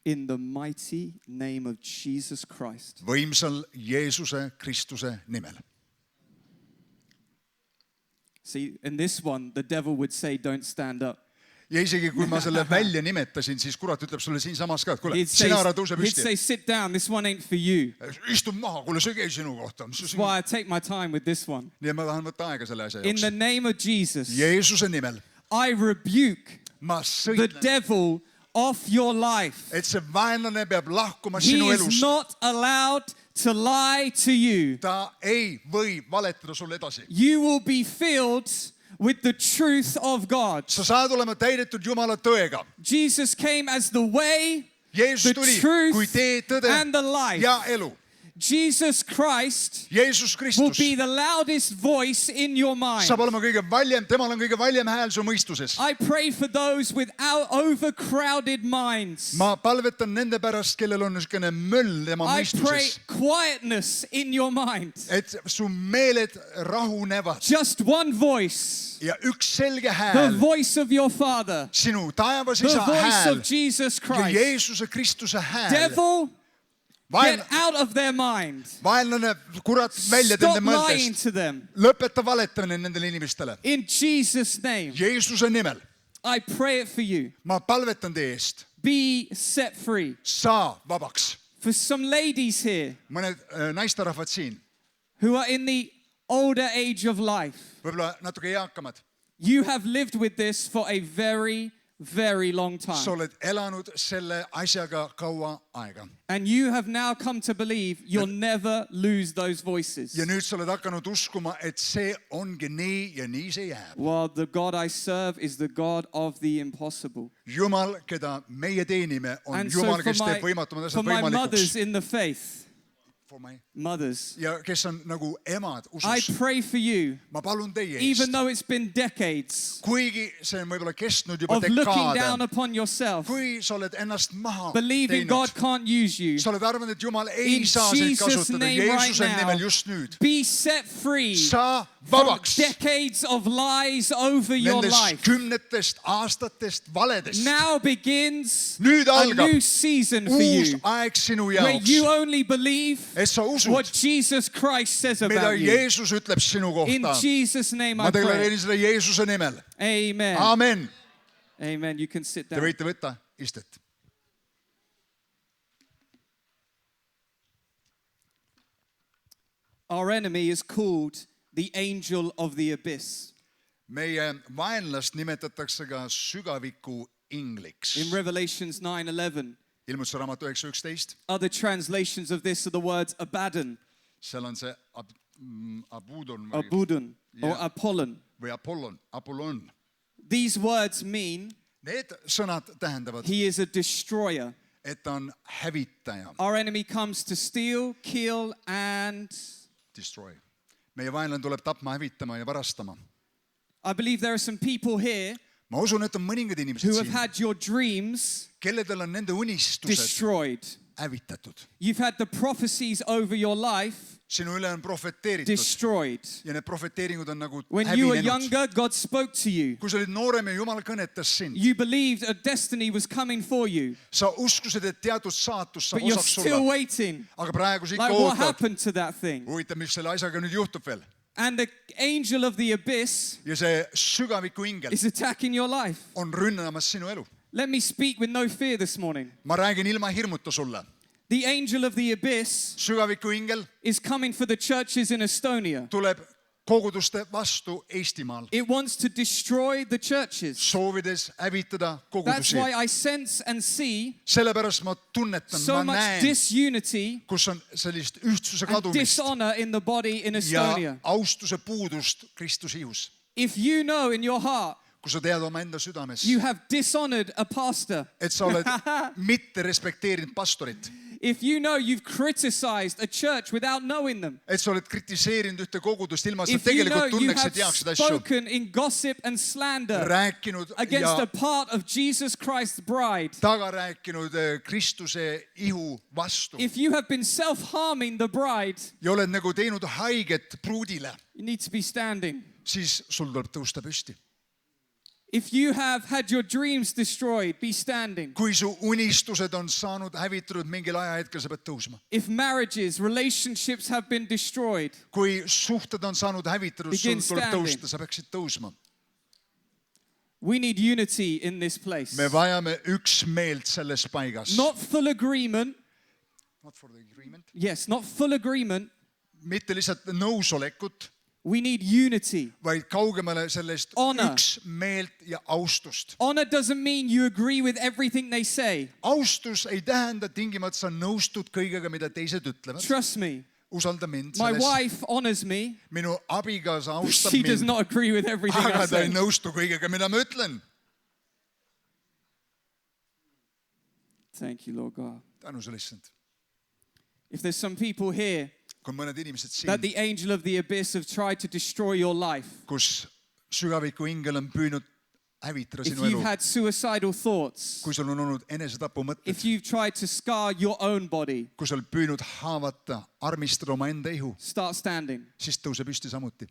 In the mighty name of Jesus Christ. Võimsal Jeesuse Kristuse nimel. See, in this one, the devil would say, don't stand up. Ja isegi kui ma selle välja nimetasin, siis kurat ütleb sulle siinsamas ka, et kuule, He'd say, sina ära tõuse he'd say, püsti. sit down, this one ain't for you. Istu maha, kuule, see ei käi sinu kohta. That's why I take my time with this one. Nii et ma tahan võtta aega selle asja In the jaoks. name of Jesus, Jeesuse nimel I rebuke ma the sõitlen, devil off your life. et see vaenlane peab lahkuma He sinu is elust. not allowed to lie to you. Ta ei või valetada sulle edasi. You will be filled with the truth of God. Sa saad olema täidetud Jumala tõega. Jesus came as the way, Jeesus the tuli kui truth tee, tõde and the life. ja elu. Jesus Christ Jeesus will Kristus be the loudest voice in your mind. saab olema kõige valjem, temal on kõige valjem hääl su mõistuses. I pray for those without overcrowded minds. ma palvetan nende pärast, kellel on niisugune möll tema I pray mõistuses, quietness in your mind. et su meeled rahunevad Just one voice. ja üks selge The hääl, voice of your Father. sinu taevas The isa voice hääl of Jesus ja Christ. Jeesuse Kristuse hääl. Devil, Vaen, get out of their mind. vaenlane, kurat, välja Stop nende lying mõttest. to them. lõpeta valetamine nendele inimestele. In Jesus' name, Jeesuse nimel I pray it for you. ma palvetan teie eest. Be set free. Saa vabaks. For some ladies here mõned naisterahvad siin, who are in the older age of life, võib-olla natuke eakamad. you have lived with this for a very, very long sa time. oled elanud selle asjaga kaua aega. And you have now come to believe you'll never lose those voices. ja nüüd sa oled hakanud uskuma, et see ongi nii ja nii see jääb. Well, the God I serve is the God of the impossible. Jumal, keda meie teenime, on And so Jumal, for kes teeb my, võimatumad for asjad my mothers võimalikuks. in the faith, mothers, ja kes on nagu emad I usus. pray for you, ma palun teie even eest, though it's been decades kuigi see on võib-olla kestnud juba of looking down dekaade, upon yourself, kui sa oled ennast maha believing God teinud, can't use you, sa oled arvanud, et Jumal ei in saa sind Jesus' kasutada name right Jeesuse now, nimel just nüüd. be set free Saa from vabaks decades of lies over your nendest life. kümnetest aastatest valedest. Now begins Nüüd a algab new season for uus you, aeg sinu where jaoks, you only believe et sa usud, what Jesus Christ says mida about you. Jeesus ütleb sinu In kohta. Jesus' name ma I pray. deklareerin seda Jeesuse nimel. Amen. Aamen. Amen. You can sit Te down. võite võtta istet. Our enemy is called the angel of the abyss. meie vaenlast nimetatakse ka sügaviku ingliks. In Revelations 9:11, ilmutuse raamat 9.11, other translations of this are the words Abaddon, seal on see Abudon või, Abudun, or Yeah. Apollon. või Apollon. These words mean Need sõnad tähendavad, he is a destroyer. et ta on hävitaja, Our enemy comes to steal, kill, and destroy. meie vaenlane tuleb tapma, hävitama ja varastama. I believe there are some people here ma usun, et on mõningad inimesed who have siin, had your dreams kelledel on nende unistused destroyed. hävitatud. You've had the prophecies over your life sinu üle on profeteeritud destroyed. ja need profeteeringud on nagu When you were hävinenud. younger, God spoke to you. kui sa olid noorem ja Jumal kõnetas sind, You believed a destiny was coming for you, sa uskusid, et teatud saatus saab but you're osaks still sulle. waiting. aga praegu sa Like, ikka what ootad. happened to that thing? huvitav, mis selle asjaga nüüd juhtub veel. And the angel of the abyss ja see sügaviku ingel is attacking your life. on rünnamas sinu elu. Let me speak with no fear this morning. ma räägin ilma hirmuta sulle. The angel of the abyss sügaviku ingel is coming for the churches in Estonia. tuleb koguduste vastu Eestimaal, It wants to destroy the churches. soovides hävitada That's kogudusi. why I sense and see sellepärast ma tunnetan, so ma much näen, disunity kus on sellist ühtsuse and kadumist dishonor in the body in ja Estonia. austuse puudust Kristuse ihus. If you know in your heart kui sa tead omaenda südames, you have dishonored a pastor, et sa oled mitte respekteerinud pastorit, if you know you've criticized a church without knowing them, et sa oled kritiseerinud ühte kogudust ilma, et sa if you know tegelikult you tunneksid have heaks seda asju, spoken in gossip and slander rääkinud against ja a part of Jesus Christ's bride, taga rääkinud Kristuse ihu vastu if you have been self-harming the bride, ja oled nagu teinud haiget pruudile, you need to be standing. siis sul tuleb tõusta püsti. If you have had your dreams destroyed, be standing. kui su unistused on saanud hävitatud mingil ajahetkel, sa pead tõusma. If marriages, relationships have been destroyed, kui suhted on saanud hävitatud, sul Begin tuleb standing. tõusta, sa peaksid tõusma. we need unity in this place. me vajame üksmeelt selles paigas. Not full agreement. Not for the agreement. Yes, not full agreement. mitte lihtsalt nõusolekut, We need unity. vaid kaugemale sellest Honor. üksmeelt ja austust. Honor doesn't mean you agree with everything they say. austus ei tähenda tingimata sa nõustud kõigega, mida teised ütlevad. Trust me. usalda mind My selles. wife honors me. minu abikaasa austab She does mind, not agree with everything I aga ta ei say. nõustu kõigega, mida ma ütlen. Thank you, Lord God. tänu sulle, issand. if there's some people here kui mõned inimesed that siin, the angel of the abyss have tried to destroy your life, kus sügaviku ingel on püüdnud hävitada if sinu you've elu, had suicidal thoughts, kui sul on olnud enesetapumõtted, if you've tried to scar your own body, kui sa oled püüdnud haavata, armistada omaenda ihu, start standing. siis tõuse püsti samuti.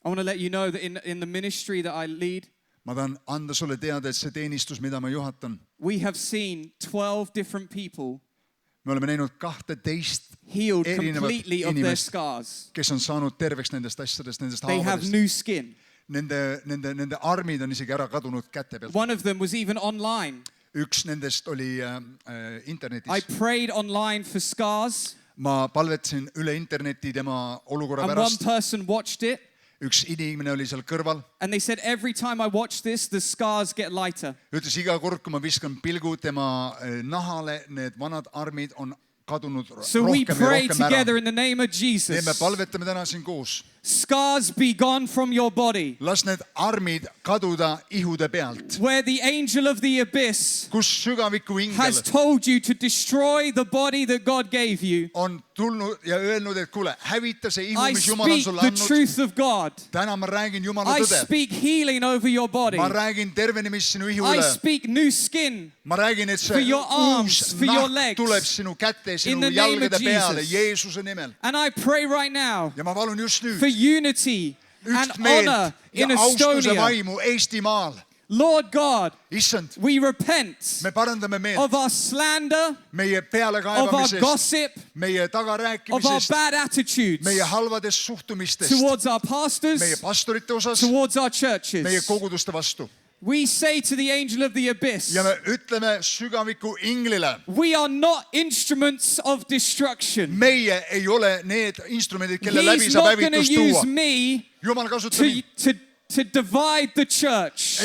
I want to let you know that in the ministry that I lead, ma tahan anda sulle teada, et see teenistus, mida ma juhatan, we have seen 12 different people me oleme näinud 12 healed erinevat completely of their inimest, scars. kes on saanud terveks nendest asjadest, nendest They have haavadest. new skin. Nende armid on isegi ära kadunud käte pealt. One of them was even online. Üks nendest oli I internetis. prayed online for scars, Ma palvetasin üle interneti tema olukorra and one pärast. person watched it, Üks inimene oli seal kõrval. and they said, every time I watch this, the scars get lighter. Ütles iga kord, kui ma viskan pilgu tema nahale, need vanad armid on kadunud So we rohkem ja pray rohkem ära. together in the name of Me Jesus. palvetame täna siin koos. Scars be gone from your body. Las need armid kaduda ihude pealt. Where the angel of the abyss Kus sügaviku has ingel told you to destroy the body that God gave you, on tulnud ja öelnud, et kuule, hävita see ihu, I mis Jumal on speak sulle the andnud. truth of God. Täna ma räägin Jumala I tõde. speak healing over your body. Ma räägin tervenemist sinu ihu I üle. speak new skin Ma räägin, et for see your arms, uus for your nahk legs. tuleb sinu kätte, In sinu the name of jalgade peale, Jesus. Jeesuse nimel. And I pray right now Ja ma palun just nüüd for unity and üht meelt honor ja in austuse Estonia. vaimu Eestimaal. Lord God, Issand, we repent me parandame meelt of our slander, meie of our pealekaebamisest, gossip, meie of our tagarääkimisest, bad attitudes meie halvadest suhtumistest, towards our meie pastors, pastorite osas, towards our meie churches. koguduste vastu. We say to the angel of the abyss, Ja me ütleme sügaviku inglile, we are not instruments of destruction. meie ei ole need instrumendid, kelle läbi He's saab not going to hävitust use tuua. me Jumal kasutab mind, to divide the church.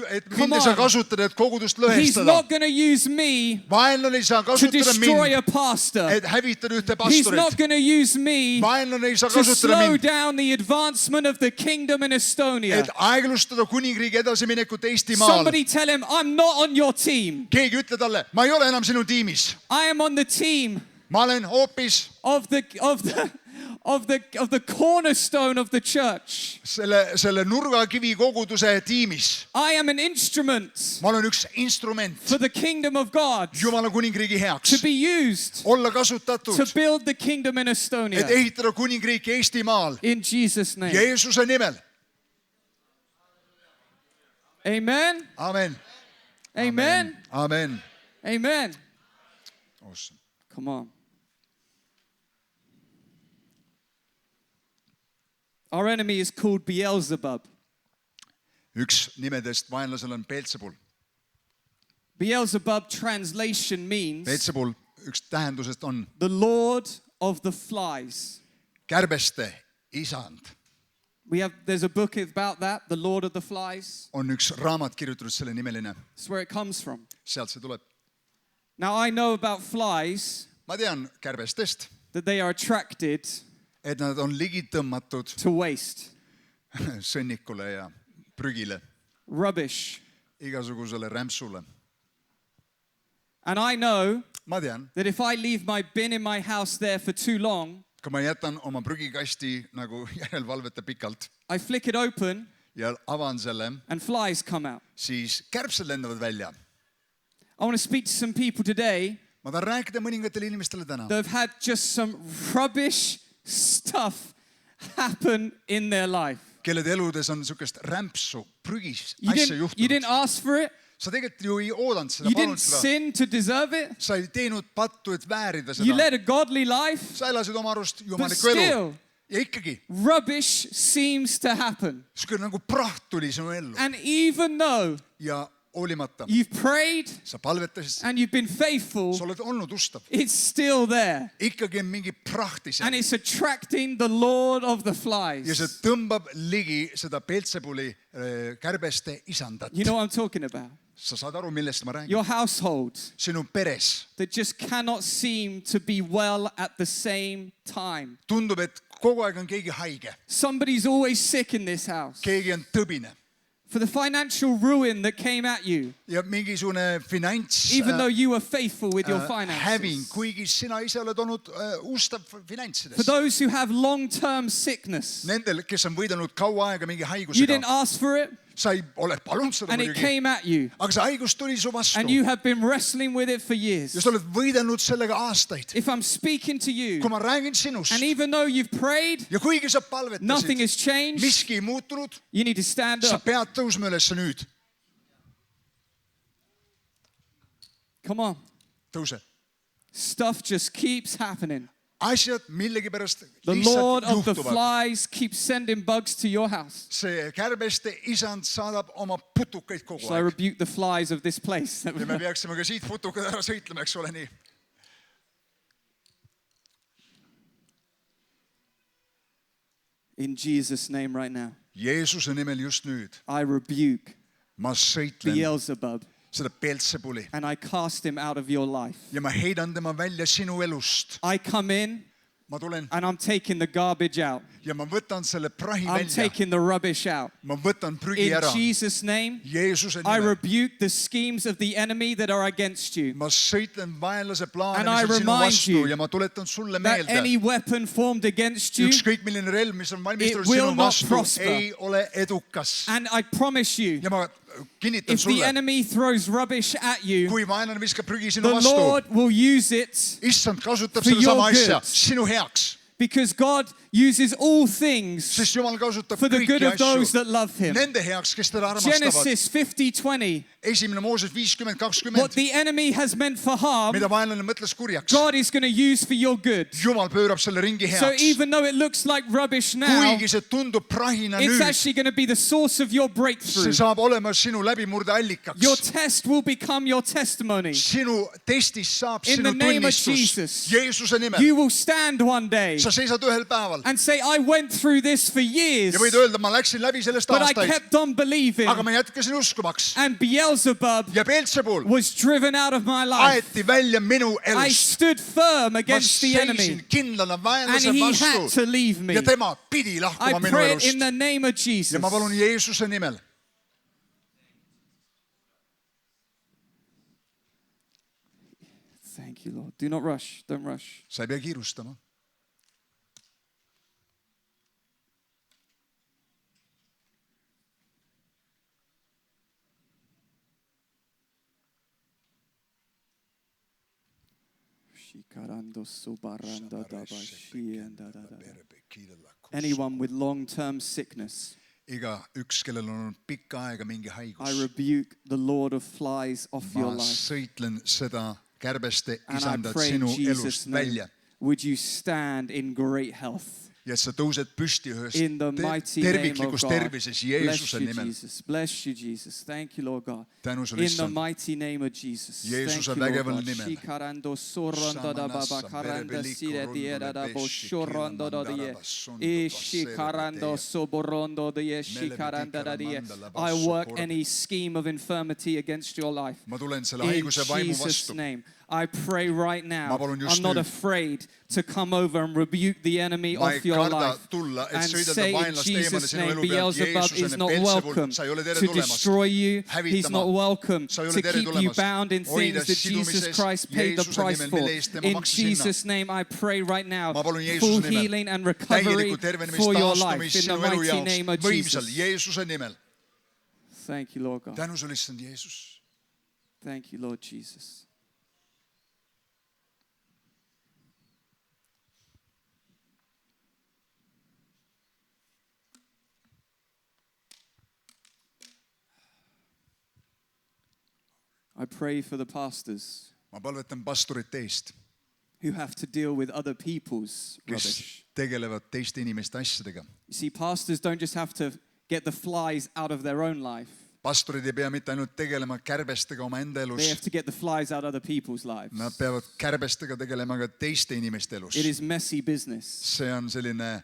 et Come mind ei saa on. kasutada, et kogudust He's lõhestada. not going to use me Vaenlane ei saa to kasutada destroy mind, a pastor. et hävitada ühte He's pastorit. not going to use me Vaenlane ei saa to kasutada slow mind, down the advancement of the kingdom in Estonia. et aeglustada kuningriigi edasiminekut Eestimaal. Somebody tell him, I'm not on your team. Keegi ütle talle, ma ei ole enam sinu tiimis. I am on the team Ma olen hoopis of the cornerstone of the church. selle nurgakivi koguduse tiimis. I am an instrument Ma olen üks instrument for the kingdom of God Jumala kuningriigi heaks. to be used Olla to kasutatud, build the kingdom in et Estonia. ehitada kuningriiki Eestimaal. In Jesus' name. Jeesuse nimel. Amen. Amen. Amen. Amen. Amen. Awesome. Come on. Our enemy is called Beelzebub. Üks nimedest vaenlasel on Beelzebul. Beelzebub translation means Beelzebul, üks tähendusest on the Lord of the flies. kärbeste isand. There's a book about that, The Lord of the Flies. On üks raamat kirjutatud selle nimeline. That's where it comes from. Sealt see tuleb. Now I know about flies Ma tean kärbestest, that they are attracted et nad on ligi tõmmatud to waste, sõnnikule ja prügile, rubbish. igasugusele rämpsule. And I know Ma tean, that if I leave my bin in my house there for too long, kui ma jätan oma prügikasti nagu järelvalveta pikalt I flick it open ja avan selle, and flies come out. siis kärbsed lendavad välja. I want to speak to some people today Ma tahan rääkida mõningatele inimestele täna, that have had just some rubbish stuff happen in their life. kelle eludes on niisugust rämpsu, prügis You asja didn't juhtunud. ask for it. Sa tegelikult ju ei oodanud seda, You palunud didn't seda. sin to deserve it. Sa ei teinud pattu, et väärida You seda. led a godly life, Sa elasid oma arust but jumalikku elu. still, Ja ikkagi, rubbish seems to happen. niisugune nagu praht tuli sinu ellu. And even though Ja hoolimata, you've prayed sa palvetasid, and you've been faithful, sa oled olnud ustav. it's still there. Ikkagi on mingi prahti And seal. it's attracting the Lord of the Ja see flies. tõmbab ligi seda Beelzebuli kärbeste isandat. You know what I'm talking about? Sa saad aru, millest ma räägin? Your household Sinu peres that just cannot seem to be well at the same time. tundub, et kogu aeg on keegi haige. Somebody's always sick in this house. Keegi on tõbine. For the financial ruin that came at you, ja mingisugune finants even though you were faithful with your häving, finances. kuigi sina ise oled olnud ustav For finantsides. those who have long-term sickness, Nendel, kes on võidelnud kaua aega mingi you didn't haigusega, ask for it, sa ei ole palunud seda and it muidugi, came at you, aga see haigus tuli su vastu and you have been wrestling with it for ja years. sa oled võidelnud sellega aastaid. If I'm speaking to you, Kui ma räägin sinust and even though you've prayed, ja kuigi sa nothing palvetasid, has changed, miski ei muutunud, you need to stand sa up. pead tõusma üles nüüd. Come on. Tõuse. Stuff just keeps happening. Asjad millegipärast The Lord lihtsalt of the juhtuvad. flies keeps sending bugs to your house. See kärbeste isand saadab oma putukaid kogu So I aeg. rebuke the flies of this place. Ja me peaksime ka siit putukad ära sõitlema, eks ole nii. In Jesus' name right now, Jeesuse nimel just nüüd I rebuke ma sõitlen Beelzebub seda Beelzebuli and I cast him out of your life. ja ma heidan tema välja sinu elust. I come in Ma tulen and I'm taking the garbage out. ja ma võtan selle prahi I'm välja. taking the rubbish out. Ma võtan prügi In ära. Jesus' name, Jeesuse I nimel. rebuke the schemes of the enemy that are against you. Ma sõitlen vaenlase plaane, And I mis on sinu remind vastu you ja ma tuletan sulle That meelde. any weapon formed against you, Ükskõik milline relv, mis on valmistatud it will sinu not vastu, prosper. ei ole edukas. and I promise you, Ja ma kinnitan if the sulle, enemy throws rubbish at you, kui vaenlane viskab prügi sinu the vastu, Lord will use it issand kasutab for seda your sama asja good. sinu heaks. because God uses all things Sest Jumal kasutab for the good kõiki of those asju that love him. nende heaks, kes teda armastavad. Genesis 50:20. Esimene Mooses 50:20. What the enemy has meant for harm, Mida vaenlane mõtles kurjaks. God is going to use for your good. Jumal pöörab selle ringi So heaks. even though it looks like rubbish now, Kuigi see tundub prahina it's nüüd, actually going to be the source of your see breakthrough. saab olema sinu läbimurde Your allikaks. test will become your testimony. Sinu testis saab In sinu the name of tunnistus. Jesus. Jeesuse nimel. You will stand one day Sa seisad ühel päeval and say, I went through this for years, ja võid öelda, ma läksin läbi sellest but I aastaid, kept on believing. aga ma jätkasin uskumaks. And Beelzebub Ja Beelzebul was driven out of my life. aeti välja minu I elust. stood firm Ma against the enemy, seisin kindlana and vaenlase he had vastu to leave me. ja tema pidi I lahkuma minu pray it in elust. the name of Jesus. Ja ma palun Jeesuse nimel. Thank you, Lord. Do not rush. Don't rush. Sa ei pea kiirustama. Anyone with long-term sickness, Iga üks, kellel on olnud pikka aega mingi I haigus. rebuke the Lord of flies off your Ma life. sõitlen seda kärbeste And I isandat pray in sinu Jesus' elust name, välja. would you stand in great health? Ja et sa tõused püsti ühes In the mighty name of terviklikus God. tervises Bless Jeesuse you, nimel. Jesus. Bless you, Jesus. Thank you, Lord God. Tänu sulle, In the issand. mighty name of Jesus. Jeesuse Thank you, Lord vägeval God. nimel. Shikarando sorondo da baba Samanassa, karanda verebeliku sire diera da bo beshi, shorondo da die. kiramandara basundu Ishikarando basere soborondo die shikaranda da die. I work any scheme of infirmity against your life. Ma tulen selle In haiguse vaimu Jesus' vastu. name. I pray right now. Ma palun just I'm not nüüd. afraid to come over and rebuke the enemy Ma ei of your karda life. tulla, et And sõidelda say in vaenlast eemale Jesus' sinu name, elu pealt. Beelzebub Jeesuse is nimel, not Beelzebul, welcome sa ei ole tere to tulemast. destroy you. He's Hävitama. not welcome Sa ei ole to tere keep you tulemast. bound in Hoida things that Jesus sidumises Christ paid the Jeesuse price nimel, for. mille eest tema In maksis hinna. Jesus' name, I pray right now Ma palun Jeesuse full nimel. healing and recovery Täielikku tervenemist, for your life. taastumist In the sinu elu mighty jaoks. name of Võimsal Jesus. Jeesuse nimel. Thank you, Lord God. Tänu sulle, issand Jeesus. Thank you, Lord Jesus. I pray for the pastors Ma palvetan pastorite eest, who have to deal with other people's kes rubbish. tegelevad teiste inimeste asjadega. You see, pastors don't just have to get the flies out of their own life. Pastorid ei pea mitte ainult tegelema kärbestega omaenda elus, They have to get the flies out of other people's lives. nad peavad kärbestega tegelema ka teiste inimeste elus. It is messy business. See on selline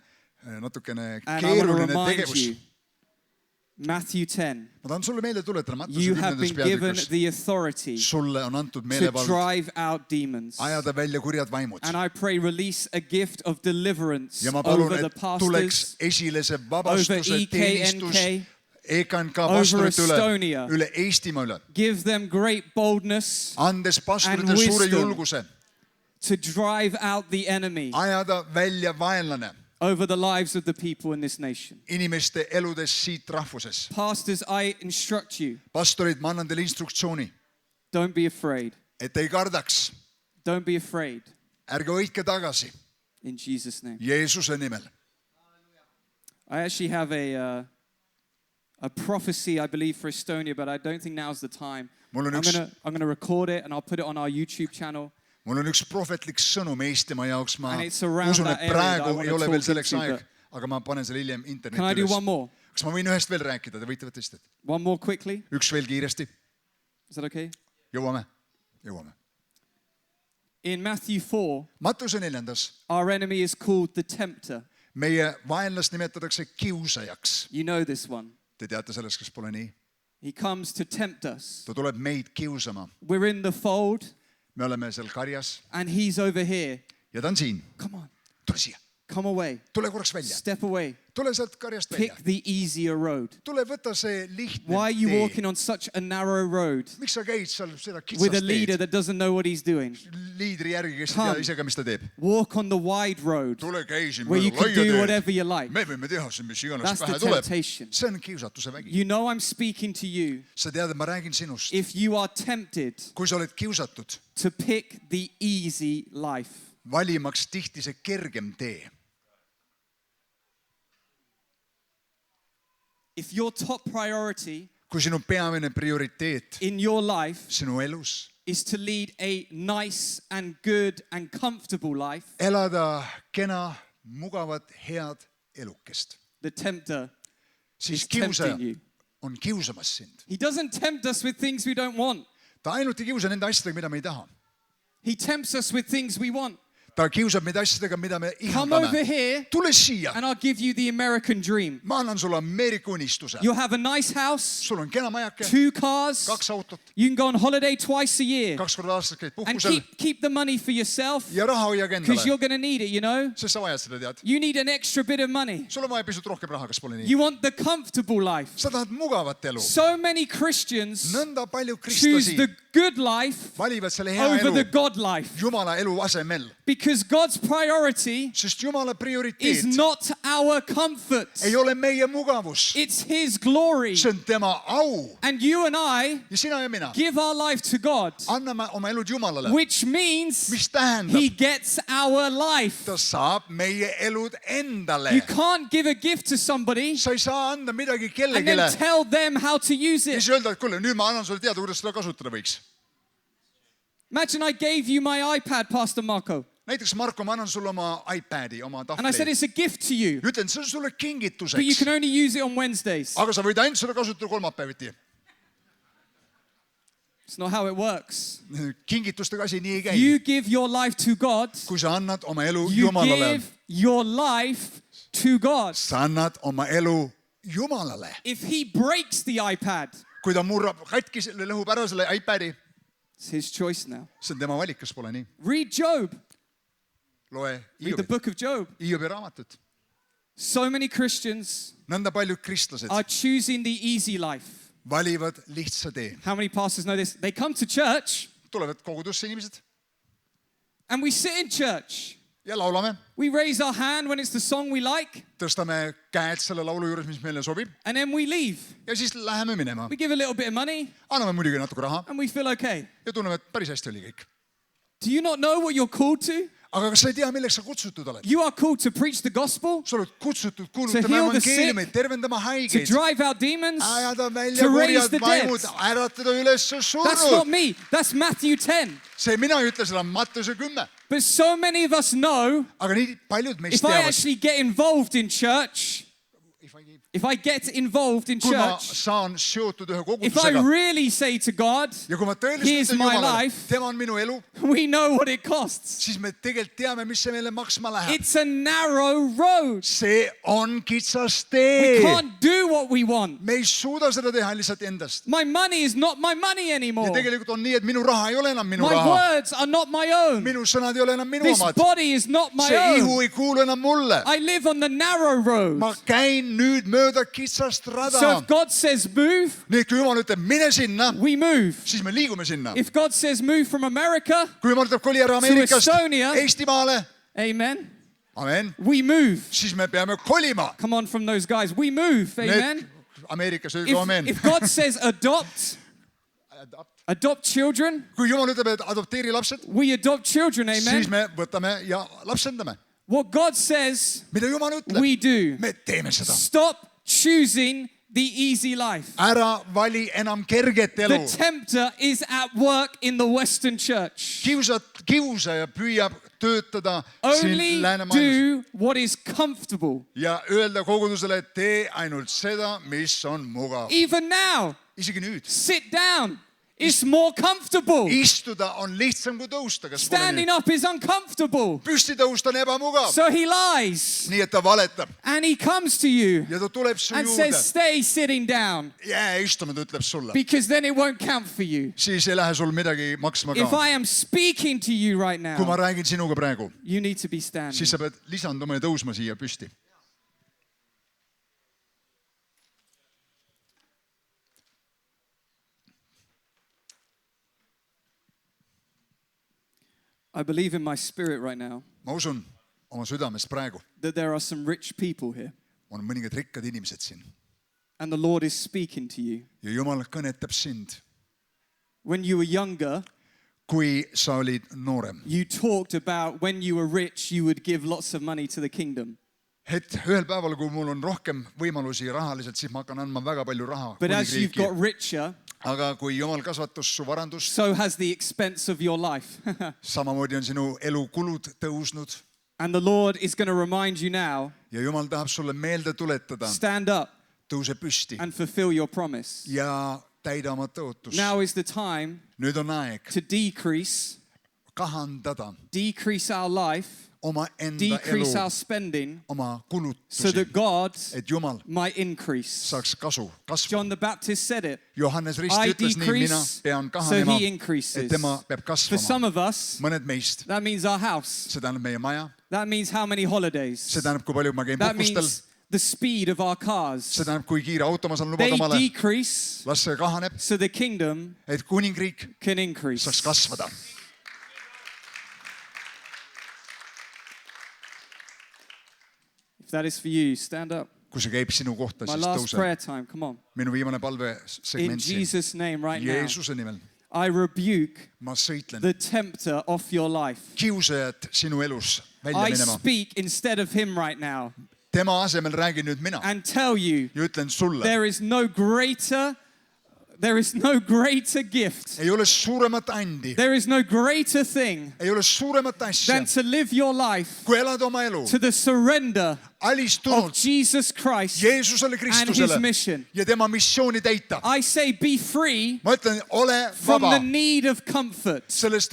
natukene And I want to keeruline remind tegevus. you, Matthew 10, Ma tahan sulle meelde tuletada, Mattiuse you have 10. been given peatükis. the authority Sulle on antud to meelevald drive out demons. ajada välja kurjad vaimud. And I pray release a gift of deliverance Ja ma palun, over the et tuleks pastors, esile see over vabastuse teenistus, EKNK, EKNK over pastorite Estonia. üle Eestimaa üle, Give them great boldness andes pastoritele And suure wisdom. julguse to drive out the enemy ajada välja vaenlane over the lives of the people in this nation. inimeste eludes siit rahvuses. Pastors, I instruct you, Pastorid, ma annan teile instruktsiooni, don't be afraid. et ei kardaks, Don't be afraid. ärge hoidke tagasi In Jesus' name. Jeesuse nimel. I actually have a prophecy, I believe, for Estonia, but I don't think now's the time. Mul on I'm üks- gonna record it and I'll put it on our YouTube channel. Mul on üks prohvetlik sõnum Eestimaa jaoks, ma And it's around usun, that et area that I praegu wanna ei ole talk veel selleks into, aeg, but- aga ma panen selle hiljem Can I internetti do üles. one more? Kas ma võin ühest veel rääkida, te võite võtta istet? One more quickly? Üks veel kiiresti, Is that okay? jõuame. In Matthew 4, Mattuse 4. our enemy is called the tempter. meie vaenlast nimetatakse kiusajaks. You know this one. Te teate sellest, kas pole nii? He comes to tempt us. Ta tuleb meid kiusama. We're in the fold Me oleme seal karjas and he's over here. ja ta on siin. Come on, Tule siia, come away. tule korraks välja, Step away. tule sealt karjast välja. Pick the easier road. Tule võta see lihtne Why are you tee. walking on such a narrow road Miks sa käid seal seda with a kitsast leader teed that doesn't know what he's doing? liidri järgi, kes ei Come. tea ise ka, mis ta teeb? Walk on the wide road Tule käi siin where you mööda can laia do teed. whatever you like. Me võime teha siin, mis iganes That's the pähe tuleb. temptation. See on kiusatuse vägi. You know I'm speaking to you. Sa tead, et ma räägin sinust. If you are tempted Kui sa oled kiusatud, to pick the easy life, valimaks tihti see kergem tee. if your top priority Kui sinu peamine prioriteet in your life sinu elus is to lead a nice and good and comfortable life, elada kena, mugavat, head elukest, the tempter siis is tempting kiusaja you. on kiusamas sind. He doesn't tempt us with things we don't want. Ta ainult ei kiusa nende asjadega, mida me ei taha. He tempts us with things we want. Ta kiusab meid asjadega, mida me Come over ihaldame. here Tule siia, and I'll give you the American dream. ma annan sulle Ameerika unistuse. You'll have a nice house, Sul on kena majake, 2 cars, kaks autot, you can go on holiday twice a year, 2 korda aastas käid and puhkusel keep the money for yourself ja raha hoiage because endale, you're going to need it, you know? sest sa vajad seda, tead. You need an extra bit of money. Sul on vaja pisut rohkem raha, kas pole nii? You want the comfortable life. Sa tahad mugavat elu. So many Christians Nõnda palju choose kristlasi the good life valivad selle hea over elu the God life Jumala elu asemel, because God's priority sest Jumala is prioriteet not our comfort. ei ole meie mugavus. It's His glory. See on tema au. And you and I Ja sina ja mina give our life to God, anname oma elud Jumalale, which means mis tähendab, He gets our life. ta saab meie elud endale. You can't give a gift to somebody Sa ei saa anda midagi and then kellelegi tell them how to use ja it. siis öelda, et kuule, nüüd ma annan sulle teada, kuidas seda kasutada võiks. Imagine I gave you my iPad, Pastor Marco, Näiteks Marko, ma annan sulle oma iPadi, oma and I said tahvli. it's a gift to you, Ütlen, see on sulle but you kingituseks, can only use it on Wednesdays. aga sa võid ainult seda kasutada kolmapäeviti. It's not how it works. Kingitustega asi nii ei käi. You give your life to God. Kui sa annad oma elu You Jumalale, give your life to God. sa annad oma elu Jumalale. If He breaks the iPad, Kui ta murrab katki, lõhub ära selle iPadi, it's His choice now. see on tema valik, kas pole nii? Read Job. Loe Read the book of Job. Hiobi raamatut. So many Christians Nõnda paljud kristlased are choosing the easy life. valivad lihtsa tee. How many pastors know this? They come to church Tulevad kogudusse inimesed and we sit in church. ja laulame. We raise our hand when it's the song we like, Tõstame käed selle laulu juures, mis meile sobib and then we leave. ja siis läheme minema. We give a little bit of money Anname muidugi natuke raha and we feel okay. ja tunneme, et päris hästi oli kõik. Do you not know what you're called to? Aga kas sa ei tea, milleks sa kutsutud oled? You are called to preach the gospel, Sa oled kutsutud To kuulutama heal the evangeeliumit, sick, tervendama to haigeid, drive out demons, ajada välja to raise kurjad the dead. vaimud, äratada üles That's not surnud. me. That's Matthew 10. See mina ei ütle seda, Mattuse 10. But so many of us know Aga nii paljud meist if I teavad, actually get involved in church, if I get involved in kui ma church, saan seotud ühe if I kogudusega really say to God, ja kui ma Here's tõeliselt ütlen my Jumalale, life. tema on minu elu, we know what it costs. siis me tegelikult teame, mis see meile maksma läheb. It's a narrow road. See on kitsas We tee. can't do what we want. Me ei suuda seda teha lihtsalt endast. My money is not my money Ja anymore. tegelikult on nii, et minu raha ei ole enam minu My raha. words are not my own. Minu sõnad ei ole enam minu This omad. body is not my See ihu own. ei kuulu enam mulle. I live on the narrow road. Ma käin nüüd mööda mööda kitsast rada. So if God says move, nii et kui Jumal ütleb mine sinna, we move. siis me liigume sinna. If God says move from America, kui Jumal ütleb koli ära Ameerikast Estonia, Eestimaale, amen, amen, we move. siis me peame kolima. Come on from those guys. We move, amen. Ameerikas öelge amen. If God says adopt children, kui Jumal ütleb, et adopteeri lapsed, we adopt children, siis amen. me võtame ja lapsendame. What God says, mida Jumal ütleb, we do. me teeme seda. Stop choosing the easy life. ära vali enam kerget elu. The tempter is at work in the Western church. kiusaja püüab töötada siin Only läänemaailmas do what is comfortable. ja öelda kogudusele, et tee ainult seda, mis on mugav. Even now, isegi nüüd. sit down. It's more comfortable. istuda on lihtsam kui tõusta. Kas Standing up is uncomfortable. püsti tõusta on ebamugav. So he lies. nii et ta valetab. And he comes to you ja ta tuleb su and juurde. says, stay sitting down. jää istuma, ta ütleb sulle. Because then it won't count for you. siis ei lähe sul midagi maksma If ka. I am speaking to you right kui ma now, räägin sinuga praegu, you need to be standing. siis sa pead lisanduma ja tõusma siia püsti. I believe in my spirit right now ma usun oma südamest praegu, that there are some rich people here. on mõningad rikkad inimesed siin And the Lord is speaking to you. ja Jumal kõnetab sind. When you were younger, kui sa olid noorem, you talked about when you were rich, you would give lots of money to the kingdom. et ühel päeval, kui mul on rohkem võimalusi rahaliselt, siis ma hakkan andma väga palju raha But as you've got kuningriiki. richer, aga kui Jumal kasvatas su varandust, so has the expense of your life. samamoodi on sinu elukulud tõusnud And the Lord is going to remind you now, ja Jumal tahab sulle meelde tuletada, stand up tõuse püsti and fulfill your promise. ja täida oma tõotus. Now is the time nüüd on aeg to decrease our life, oma enda decrease our elu, spending, oma so kulutusi, that God et Jumal might increase. saaks kasvu. John the Baptist said it. Johannes Rist I ütles nii, mina decrease, pean so kahanema, he increases. et tema peab For some kasvama. of us, mõned meist, that means our house. see tähendab meie maja, That means how many holidays. see tähendab, kui palju ma käin That puhkustel, means the speed of our cars. see tähendab, kui kiire auto ma saan They lubada omale, decrease las see kahaneb, so the kingdom et kuningriik can increase. saaks kasvada. If that is for you, stand up. kui see käib sinu kohta, My siis last tõuse. prayer time, come on. minu viimane In palvesegment siin. Jesus' name right now, Jeesuse nimel I rebuke ma sõitlen the tempter of your life. kiusajat sinu elus välja I minema. speak instead of him right now tema asemel räägin nüüd mina and tell you ja ütlen sulle, there is no greater gift. ei ole suuremat andi, There is no greater thing ei ole suuremat asja, than to live your life kui elada oma elu to the surrender of alistunult Jesus Christ Jeesusele and his Kristusele mission. ja tema missiooni täita. I say be free ma ütlen, ole from vaba the need of comfort. sellest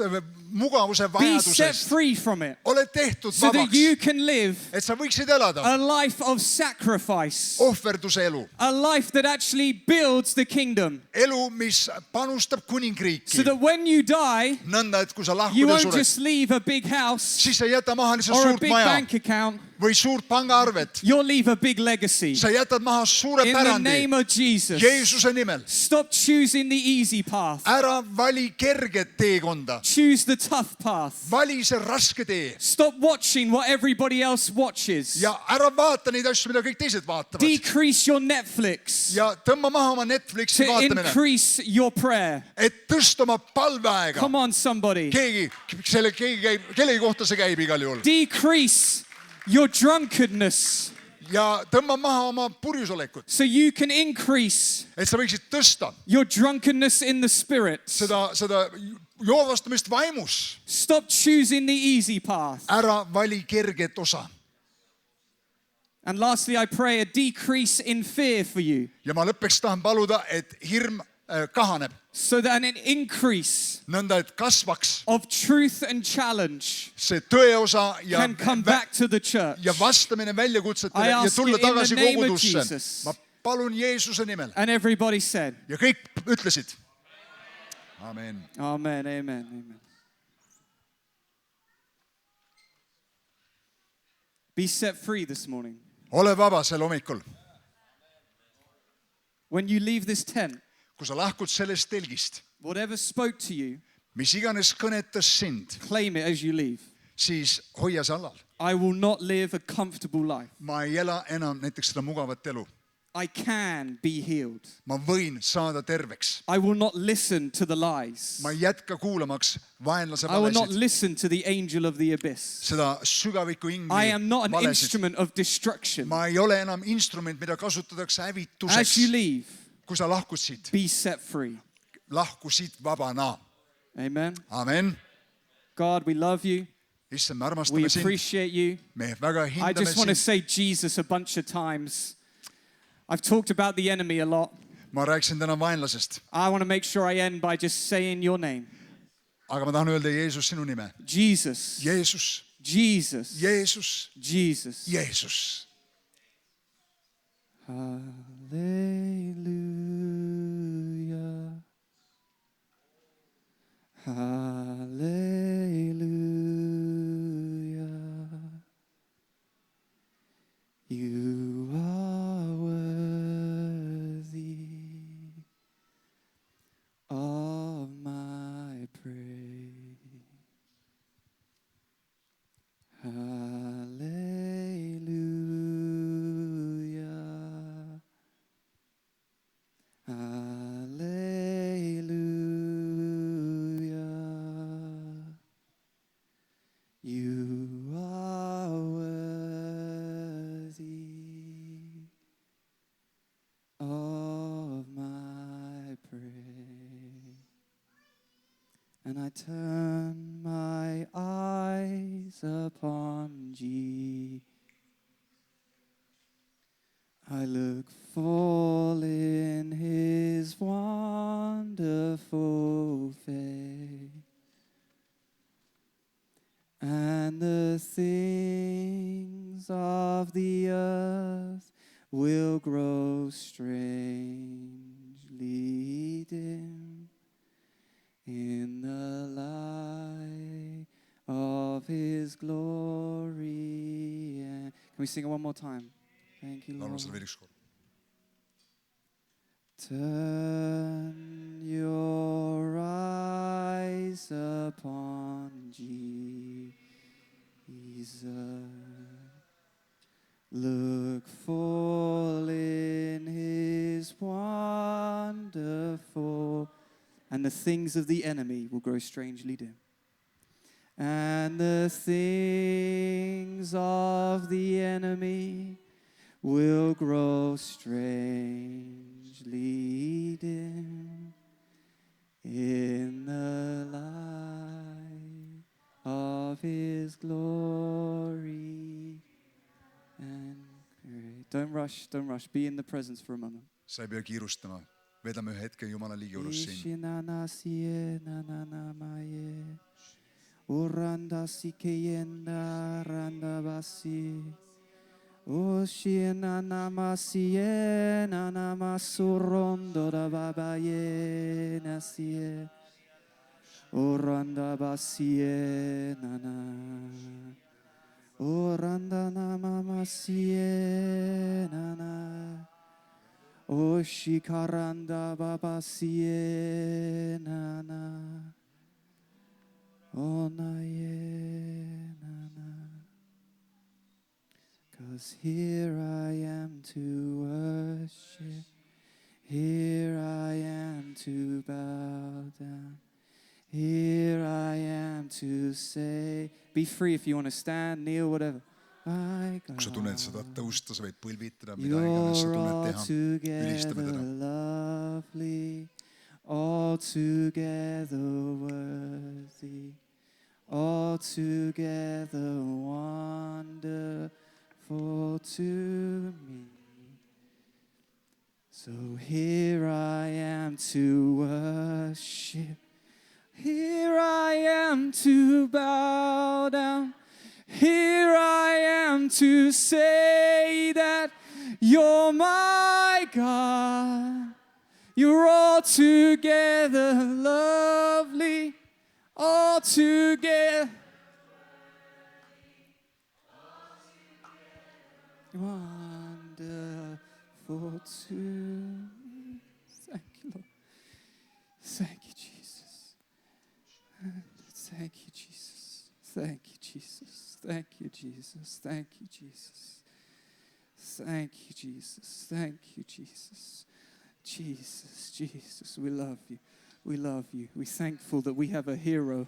mugavuse Be set vajadusest. free from it ole tehtud so that vabaks, you can live et sa võiksid elada a life of sacrifice, ohverduse elu, a life that actually builds the kingdom, elu, mis panustab so kuningriiki. that when you die, nõnda, et kui sa you lahkud ja won't sured, just leave a big house siis sa ei jäta maha lihtsalt or a suurt big maja bank account. või suurt pangaarvet. You'll leave a big legacy. sa jätad maha suure In the pärandi name of Jesus, Jeesuse nimel. stop choosing the easy path. ära vali kerget teekonda, Choose the tough path. vali see raske tee Stop watching what everybody else watches. ja ära vaata neid asju, mida kõik teised vaatavad. Decrease your Netflix ja tõmba maha oma Netflixi to vaatamine, increase your prayer. et tõsta oma palveaega. Come on, somebody. keegi käib, kellegi kohta see käib igal juhul. Decrease your drunkenness ja tõmba maha oma purjusolekut, so you can increase et sa võiksid tõsta your drunkenness in the spirit. seda joovastamist vaimus. Stop choosing the easy path. ära vali kerget osa. And lastly, I pray a decrease in fear for you ja ma lõppeks tahan paluda, et hirm kahaneb, so that an increase nõnda et kasvaks of truth and challenge see tõeosa ja can come back to the church. ja vastamine väljakutsetele I ja ask tulla you in the tagasi name of kogudusse. Jesus. ma palun Jeesuse nimel And everybody said, ja kõik ütlesid. Amen. Amen, amen, amen. Be set free this morning. ole vaba sel hommikul. when you leave this tent, kui sa lahkud sellest telgist, whatever spoke to you, mis iganes kõnetas sind, claim it as you leave. siis hoia see alal. I will not live a comfortable life. Ma ei ela enam näiteks seda mugavat elu. I can be healed. Ma võin saada terveks. I will not listen to the lies. Ma ei jätka kuulamaks vaenlase I will not valesid. listen to the angel of the abyss. Seda sügaviku I ingli am not an valesid. instrument of destruction. Ma ei ole enam instrument, mida kasutatakse As hävituseks. you leave, Kui sa lahkud siit, be set free. lahku siit vabana. Amen. Amen. God, we love you. Issand, me We armastame sind. appreciate you. Me väga I hindame just want to sind. say Jesus a bunch of times. I've talked about the enemy a lot. Ma rääkisin täna vaenlasest, I want to make sure I end by just saying your name. aga ma tahan öelda Jeesus sinu nime. Jesus. Jeesus, Jesus. Jeesus, Jesus. Jeesus. Hallelujah. Hallelujah. You are worthy of my praise. Hallelujah. Hallelujah. You are worthy of my praise. And I turn my eyes upon Jesus. I look full in his wonderful face, and the things of the earth will grow strangely dim in the light of his glory. And can we sing it one more time? Thank you, Laulame Lord. seda veel üks kord. Turn your eyes upon Jesus. Look full in his wonderful, and the things of the enemy will grow strangely dim. And the things of the enemy will grow strangely dim in the light of his glory and grace. Don't rush, don't rush. Be in the presence for a moment. Sa ei pea kiirustama. Vedame ühe hetke Jumala liigi juures siin. Uranda sikeyenda randa basi. Oshina namasie namasurondo da babaye nasie. Oranda basie nana. Oranda namamasie nana. Oshikaranda babasie nana. Onaye nana. 'Cause here I am to worship, here I am to bow down, here I am to say, be free if you want to stand, kneel, whatever. Kui sa tunned seda tõusta, sa võid põlvitada, mida iganes sa You're tunned teha. Ülistame altogether teda. lovely, altogether worthy, altogether wonderful to me. So here I am to worship, here I am to bow down, here I am to say that you're my God. You're altogether lovely, altogether wonderful to me. Thank you, Jesus. Thank you, Jesus. Thank you, Jesus. Thank you, Jesus. Thank you, Jesus. Thank you, Jesus. Thank you, Jesus. Jesus, Jesus, we love you. We love you. We're thankful that we have a hero.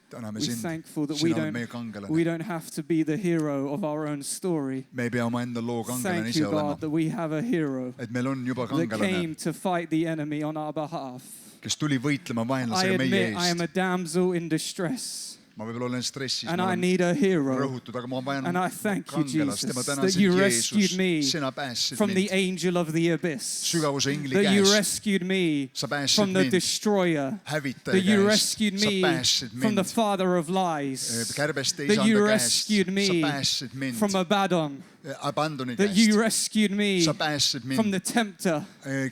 täname We're sind, thankful that sina oled meie kangelane. we don't have to be the hero of our own story. Me ei pea omaenda loo kangelane Thank ise you, olema. God, that we have a hero Et meil on juba that kangelane, came to fight the enemy on our behalf. kes tuli võitlema I vaenlasega meie admit I am eest. a damsel in distress. Ma võib-olla olen stressis, And ma I olen need a hero. rõhutud, aga ma vajan And I thank you, kangelast ja ma Jesus, tänan that sind, you rescued Jeesus. me Sina päästsid from the mind angel of the abyss. sügavuse ingli That you käest. rescued me Sa päästsid from the mind destroyer. hävitaja That you käest. rescued Sa me päästsid from the mind father of lies. kärbeste That you isanda käest. rescued Sa me päästsid mind from Abaddon. Abandoni That you käest. rescued me Sa päästsid from mind the tempter.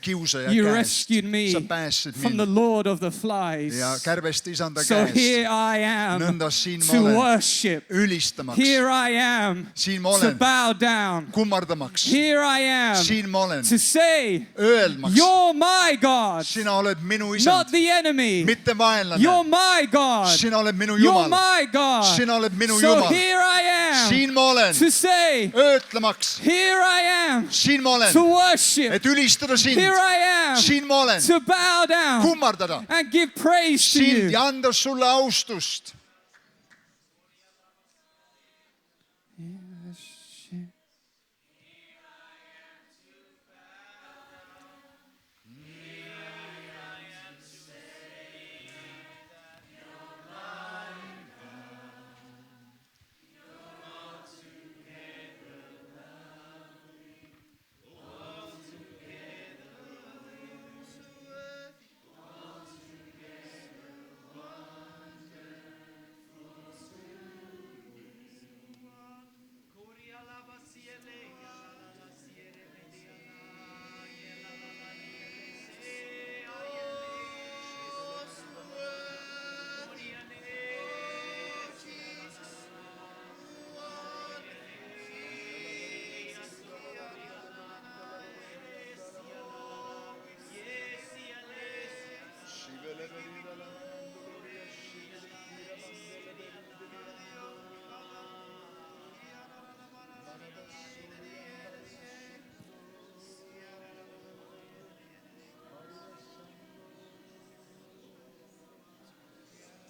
kiusaja You käest. rescued me Sa päästsid from the mind Lord of the flies. ja kärbeste isanda So here käest. I am Nõnda siin ma to olen worship. ülistamaks. Here I am Siin ma to olen bow down. kummardamaks. Here I am Siin ma olen to say, öelmaks. you're my God, Sina oled minu isand, not the enemy. mitte vaenlane. You're my God. Sina oled minu You're Jumal. my God. Sina oled minu So Jumal. here I am Siin ma olen to say, öötlemaks. here I am Siin ma olen to worship. et ülistada sind. Here I am Siin ma olen to bow down kummardada and give praise to sind you. ja anda sulle austust.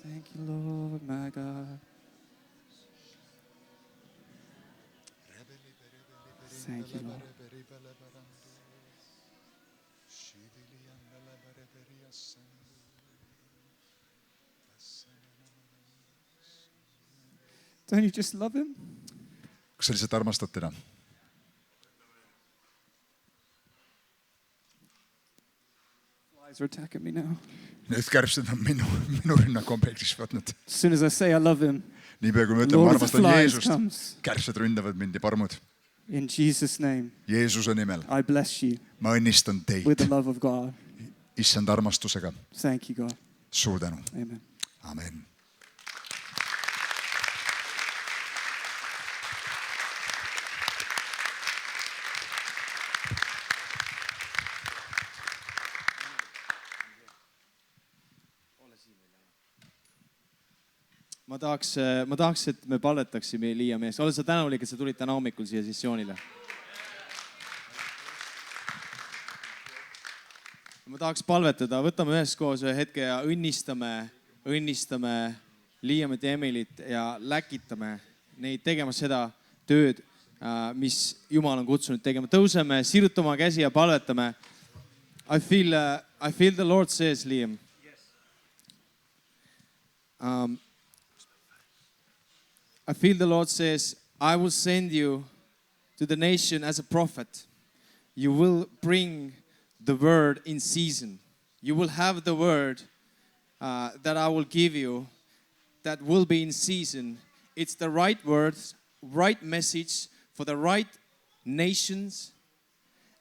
Thank you, Lord, my God. Thank you, Lord. Don't you just love him? Kas sa lihtsalt armastad teda? Flies are attacking me now. Need kärbsed on minu rünnakomplektis võtnud. As soon as I say I love him, Niipea kui ma ütlen, ma Lord of the armastan flies Jeesust, comes. kärbsed ründavad mind ja parmud. In Jesus' name, Jeesuse nimel I bless you ma õnnistan with the teid love of God. issand armastusega. Thank you, God. Suur tänu. Amen. Amen. ma tahaks, et me palvetaksime Liia mees. Ole sa tänulik, et sa tulid täna hommikul siia sessioonile. Ma tahaks palvetada, võtame üheskoos ühe hetke ja õnnistame Liiamit ja Emilit ja läkitame neid tegema seda tööd, mis Jumal on kutsunud tegema. Tõuseme, sirutame käsi ja palvetame. I feel the Lord says, Liam. I feel the Lord says, I will send you to the nation as a prophet. You will bring the word in season. You will have the word that I will give you that will be in season. It's the right words, right message for the right nations,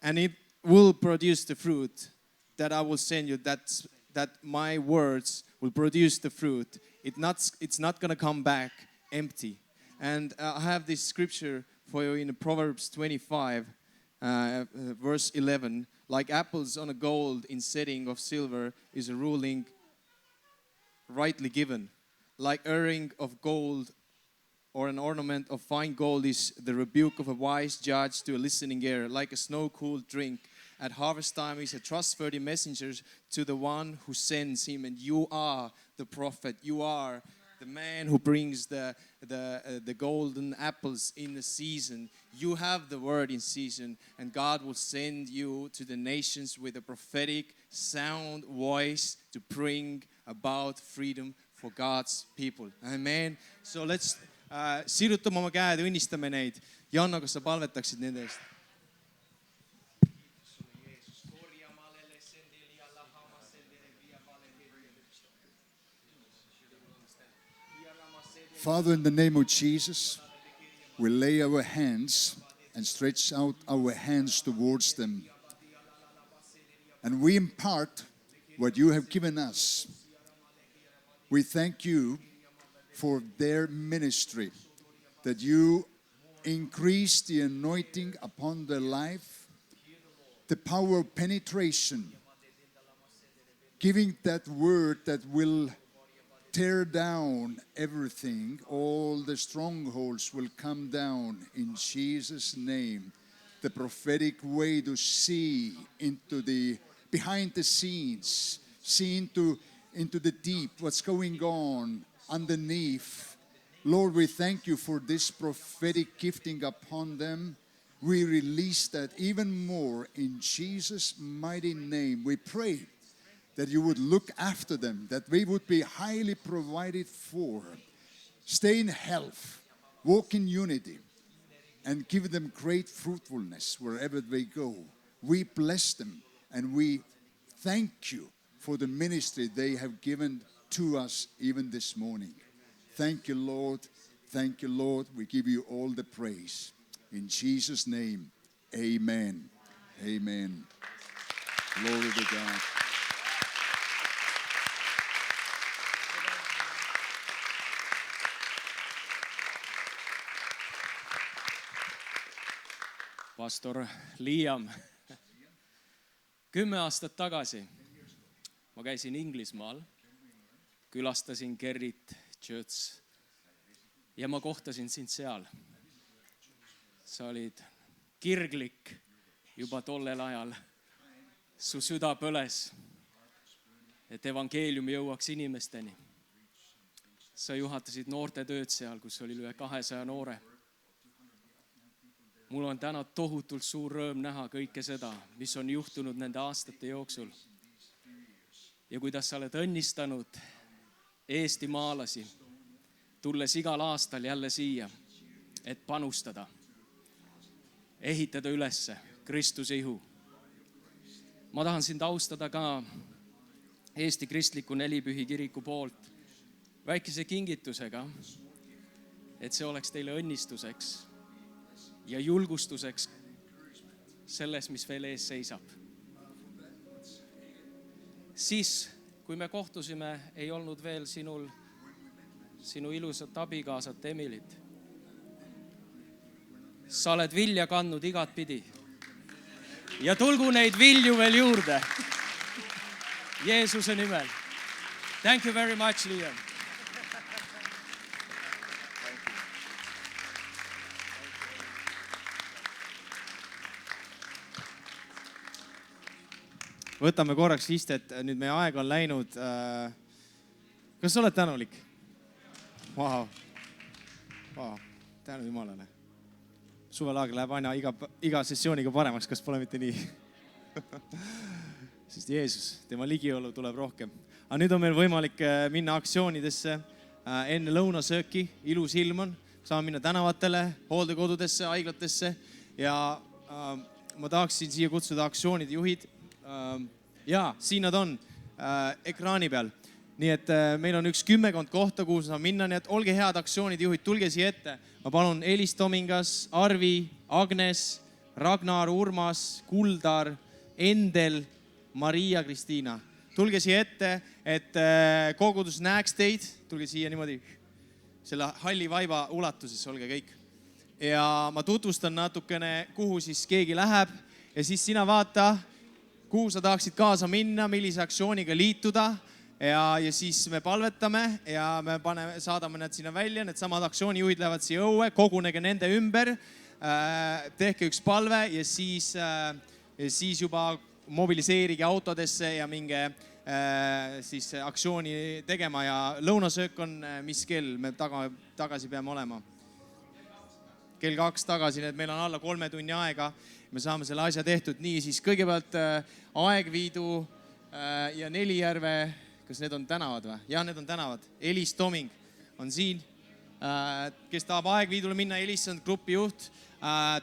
and it will produce the fruit that I will send you. That my words will produce the fruit. It's not going to come back empty. And I have this scripture for you in Proverbs 25, verse 11. like apples on a gold in setting of silver is a ruling rightly given. Like earring of gold or an ornament of fine gold is the rebuke of a wise judge to a listening ear. Like a snow-cooled drink at harvest time is a trustworthy messenger to the one who sends him. And you are the prophet. You are the man who brings the golden apples in the season. You have the word in season, and God will send you to the nations with a prophetic sound voice to bring about freedom for God's people. Amen. So let's sirutame oma käed ja õnnistame neid. Janno, kas sa palvetaksid nende eest? Father, in the name of Jesus, we lay our hands and stretch out our hands towards them. And we impart what you have given us. We thank you for their ministry, that you increase the anointing upon their life, the power of penetration, giving that word that will tear down everything. All the strongholds will come down in Jesus' name. The prophetic way to see into the behind the scenes, see into the deep, what's going on underneath. Lord, we thank you for this prophetic gifting upon them. We release that even more in Jesus' mighty name. We pray that you would look after them, that we would be highly provided for, stay in health, walk in unity, and give them great fruitfulness wherever they go. We bless them, and we thank you for the ministry they have given to us even this morning. Thank you, Lord. Thank you, Lord. We give you all the praise. In Jesus' name, amen. Amen. Glory to God. Pastor Liam, 10 aastat tagasi ma käisin Inglismaal, külastasin Gerrit Church ja ma kohtasin sind seal. Sa olid kirglik juba tollel ajal. Su süda põles, et evangeelium jõuaks inimesteni. Sa juhatasid noorte tööd seal, kus oli üle 200 noore. Mul on täna tohutult suur rõõm näha kõike seda, mis on juhtunud nende aastate jooksul. Ja kuidas sa oled õnnistanud eestimaalasi, tulles igal aastal jälle siia, et panustada, ehitada ülesse Kristuse ihu. Ma tahan sind austada ka Eesti Kristliku Nelipühi kiriku poolt väikese kingitusega, et see oleks teile õnnistuseks ja julgustuseks selles, mis veel ees seisab. Siis, kui me kohtusime, ei olnud veel sinu ilusat abikaasat Emilit. Sa oled vilja kandnud igat pidi. Ja tulgu neid vilju veel juurde. Jeesuse nimel. Thank you very much, Liam. Võtame korraks istet, nüüd meie aeg on läinud. Kas sa oled tänulik? Wow. Tänu Jumalale. Suvelaag läheb aina iga sessiooniga paremaks, kas pole mitte nii? Sest Jeesus, tema ligiolu tuleb rohkem. Aga nüüd on meil võimalik minna aktsioonidesse enne lõunasööki. Ilus ilm on. Saame minna tänavatele, hooldekodudesse, haiglatesse. Ja ma tahaksin siia kutsuda aktsioonide juhid. Ja, siin nad on ekraani peal. Nii et meil on 10 kohta, kuhu saab minna, nii et olge head aktsioonid juhid, tulge siia ette. Ma palun Elis Tomingas, Arvi, Agnes, Ragnar, Urmas, Kuldar, Endel, Maria, Kristiina. Tulge siia ette, et kogudus näeks teid. Tulge siia niimoodi selle halli vaiba ulatuses, olge kõik. Ja ma tutvustan natukene, kuhu siis keegi läheb. Ja siis sina vaata kuhu sa tahaksid kaasa minna, millise aktsiooniga liituda ja siis me palvetame ja me saadame need sinna välja, need samad aktsioonijuhid lähevad siia õue, kogunege nende ümber, tehke üks palve ja siis juba mobiliseerige autodesse ja minge siis aktsiooni tegema ja lõunasöök on mis kell me tagasi peame olema? Kell 2 tagasi, nii et meil on alla 3 tunni aega. Me saame selle asja tehtud. Nii, siis kõigepealt Aegviidu ja Nelijärve, kas need on tänavad või? Jah, need on tänavad. Elis Toming on siin. Kes tahab Aegviidule minna, Elis on grupijuht.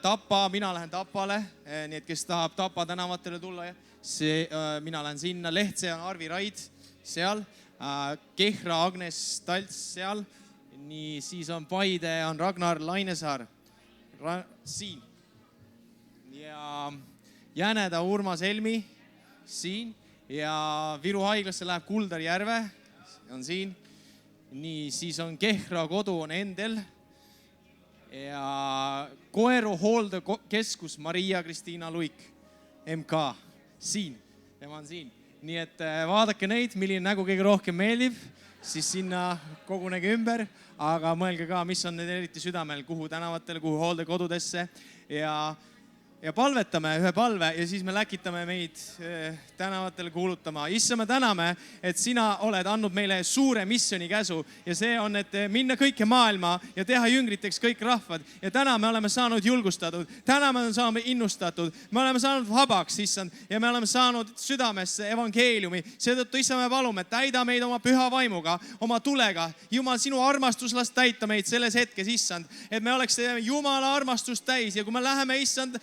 Tapa, mina lähen Tapale, nii et kes tahab Tapa tänavatele tulla, mina lähen sinna. Lehtse on Arvi Raid seal. Kehra Agnes Talts seal. Nii, siis on Paide, on Ragnar Lainesaar siin. Ja Jäneda Urmas Helmi siin. Ja Viru haiglasse läheb Kuldar Järve, on siin. Nii, siis on Kehra kodu on Endel. Ja Koeru hooldekeskus Maria Kristiina Luik, MK, siin. Tema on siin. Nii et vaadake neid, milline nägu kõige rohkem meeldib, siis sinna kogunege ümber, aga mõelge ka, mis on need eriti südamel, kuhu tänavatele, kuhu hooldekodudesse ja palvetame ühe palve ja siis me läkitame meid tänavatele kuulutama. Issa, me täname, et sina oled andnud meile suure missioni käsu ja see on, et minna kõike maailma ja teha jüngriteks kõik rahvad. Ja täna me oleme saanud julgustatud, täna me oleme saanud innustatud, me oleme saanud vabaks, issand, ja me oleme saanud südamesse evangeeliumi. Seetõttu, issa, me palume, et täida meid oma püha vaimuga, oma tulega. Jumal, sinu armastus las täita meid selles hetkes, issand, et me oleks Jumala armastust täis ja kui me läheme, issand,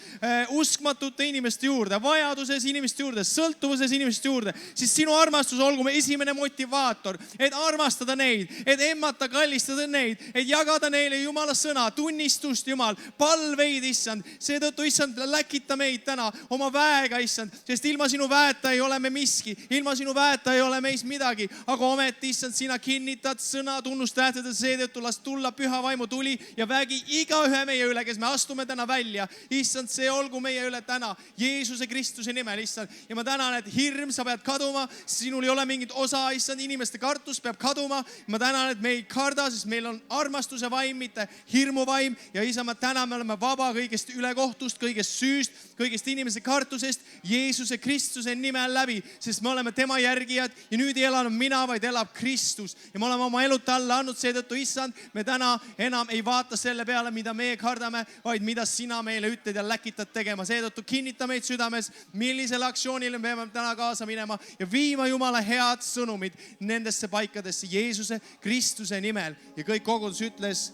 uskmatute inimeste juurde, vajaduses inimeste juurde, sõltuvuses inimeste juurde, siis sinu armastus olgu esimene motivaator, et armastada neid, et emmata, kallistada neid, et jagada neile Jumala sõna, tunnistust, Jumal, palveid, issand. Seetõttu, issand, läkita meid täna oma väega, issand, sest ilma sinu väeta ei ole me miski, ilma sinu väeta ei ole meis midagi, aga ometi, issand, sina kinnitad sõna tunnustähtede, seetõttu las tulla püha vaimu tuli ja vägi igaühe meie üle, kes me astume täna välja. Issand, see olgu meie üle täna Jeesuse Kristuse nimel, issand. Ja ma tänan, et hirm, sa pead kaduma, sinul ei ole mingit osa, issand, inimeste kartus peab kaduma. Ma tänan, et me ei karda, sest meil on armastuse vaim, mitte hirmu vaim. Ja isa, ma tänan, me oleme vaba kõigest ülekohtust, kõigest süüst, kõigest inimese kartusest, Jeesuse Kristuse nimel läbi, sest me oleme tema järgijad ja nüüd ei elanud mina, vaid elab Kristus. Ja me oleme oma elu talle andnud, seetõttu, issand, me täna enam ei vaata selle peale, mida meie kardame, vaid mida sina meile ütled ja läkitad tegema. Seetõttu kinnita meid südames, millisele aktsioonile me peame täna kaasa minema ja viima Jumala head sõnumid nendesse paikadesse Jeesuse Kristuse nimel. Ja kõik kogudus ütles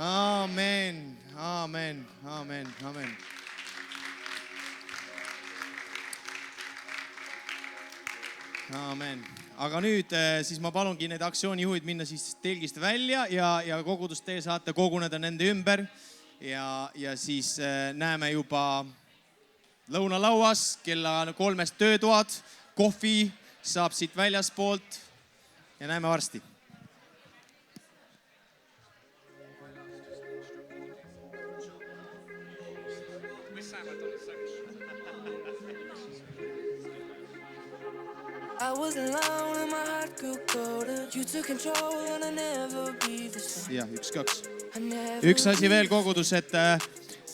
Amen, amen, amen, amen. Amen. Aga nüüd siis ma palungi need aktsioonijuhid minna siis telgist välja ja kogudust te saate koguneda nende ümber ja siis näeme juba lõunalauas kella 3 töötoad, kohvi saab siit väljaspoolt ja näeme varsti. I was alone and my heart grew colder. You took control and I'll never be the same. Ja, 1-2. Üks asi veel kogudus, et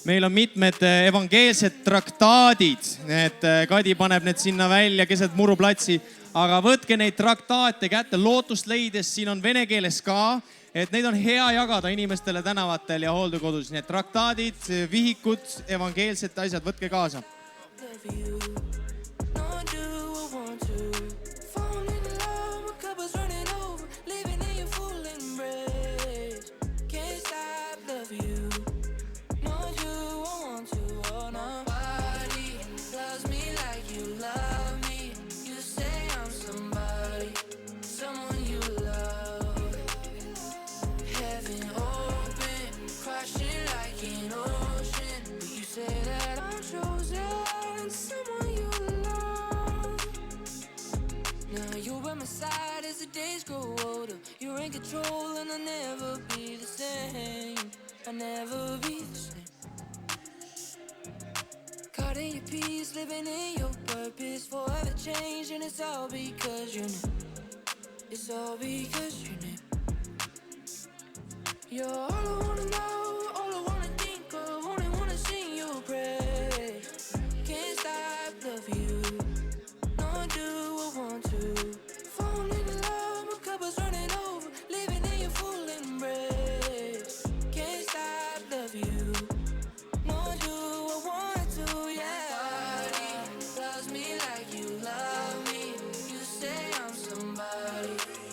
meil on mitmed evangeelsed traktaadid. Et Kadi paneb need sinna välja keset Muruplatsi. Aga võtke neid traktaate kätte lootust leides. Siin on vene keeles ka. Et neid on hea jagada inimestele tänavatel ja hooldekodus. Need traktaadid, vihikud, evangeelsed asjad, võtke kaasa. Days grow older, you're in control and I'll never be the same. I'll never be the same. Guarding your peace, living in your purpose, forever change, and it's all because your name. It's all because your name. You're all I wanna know.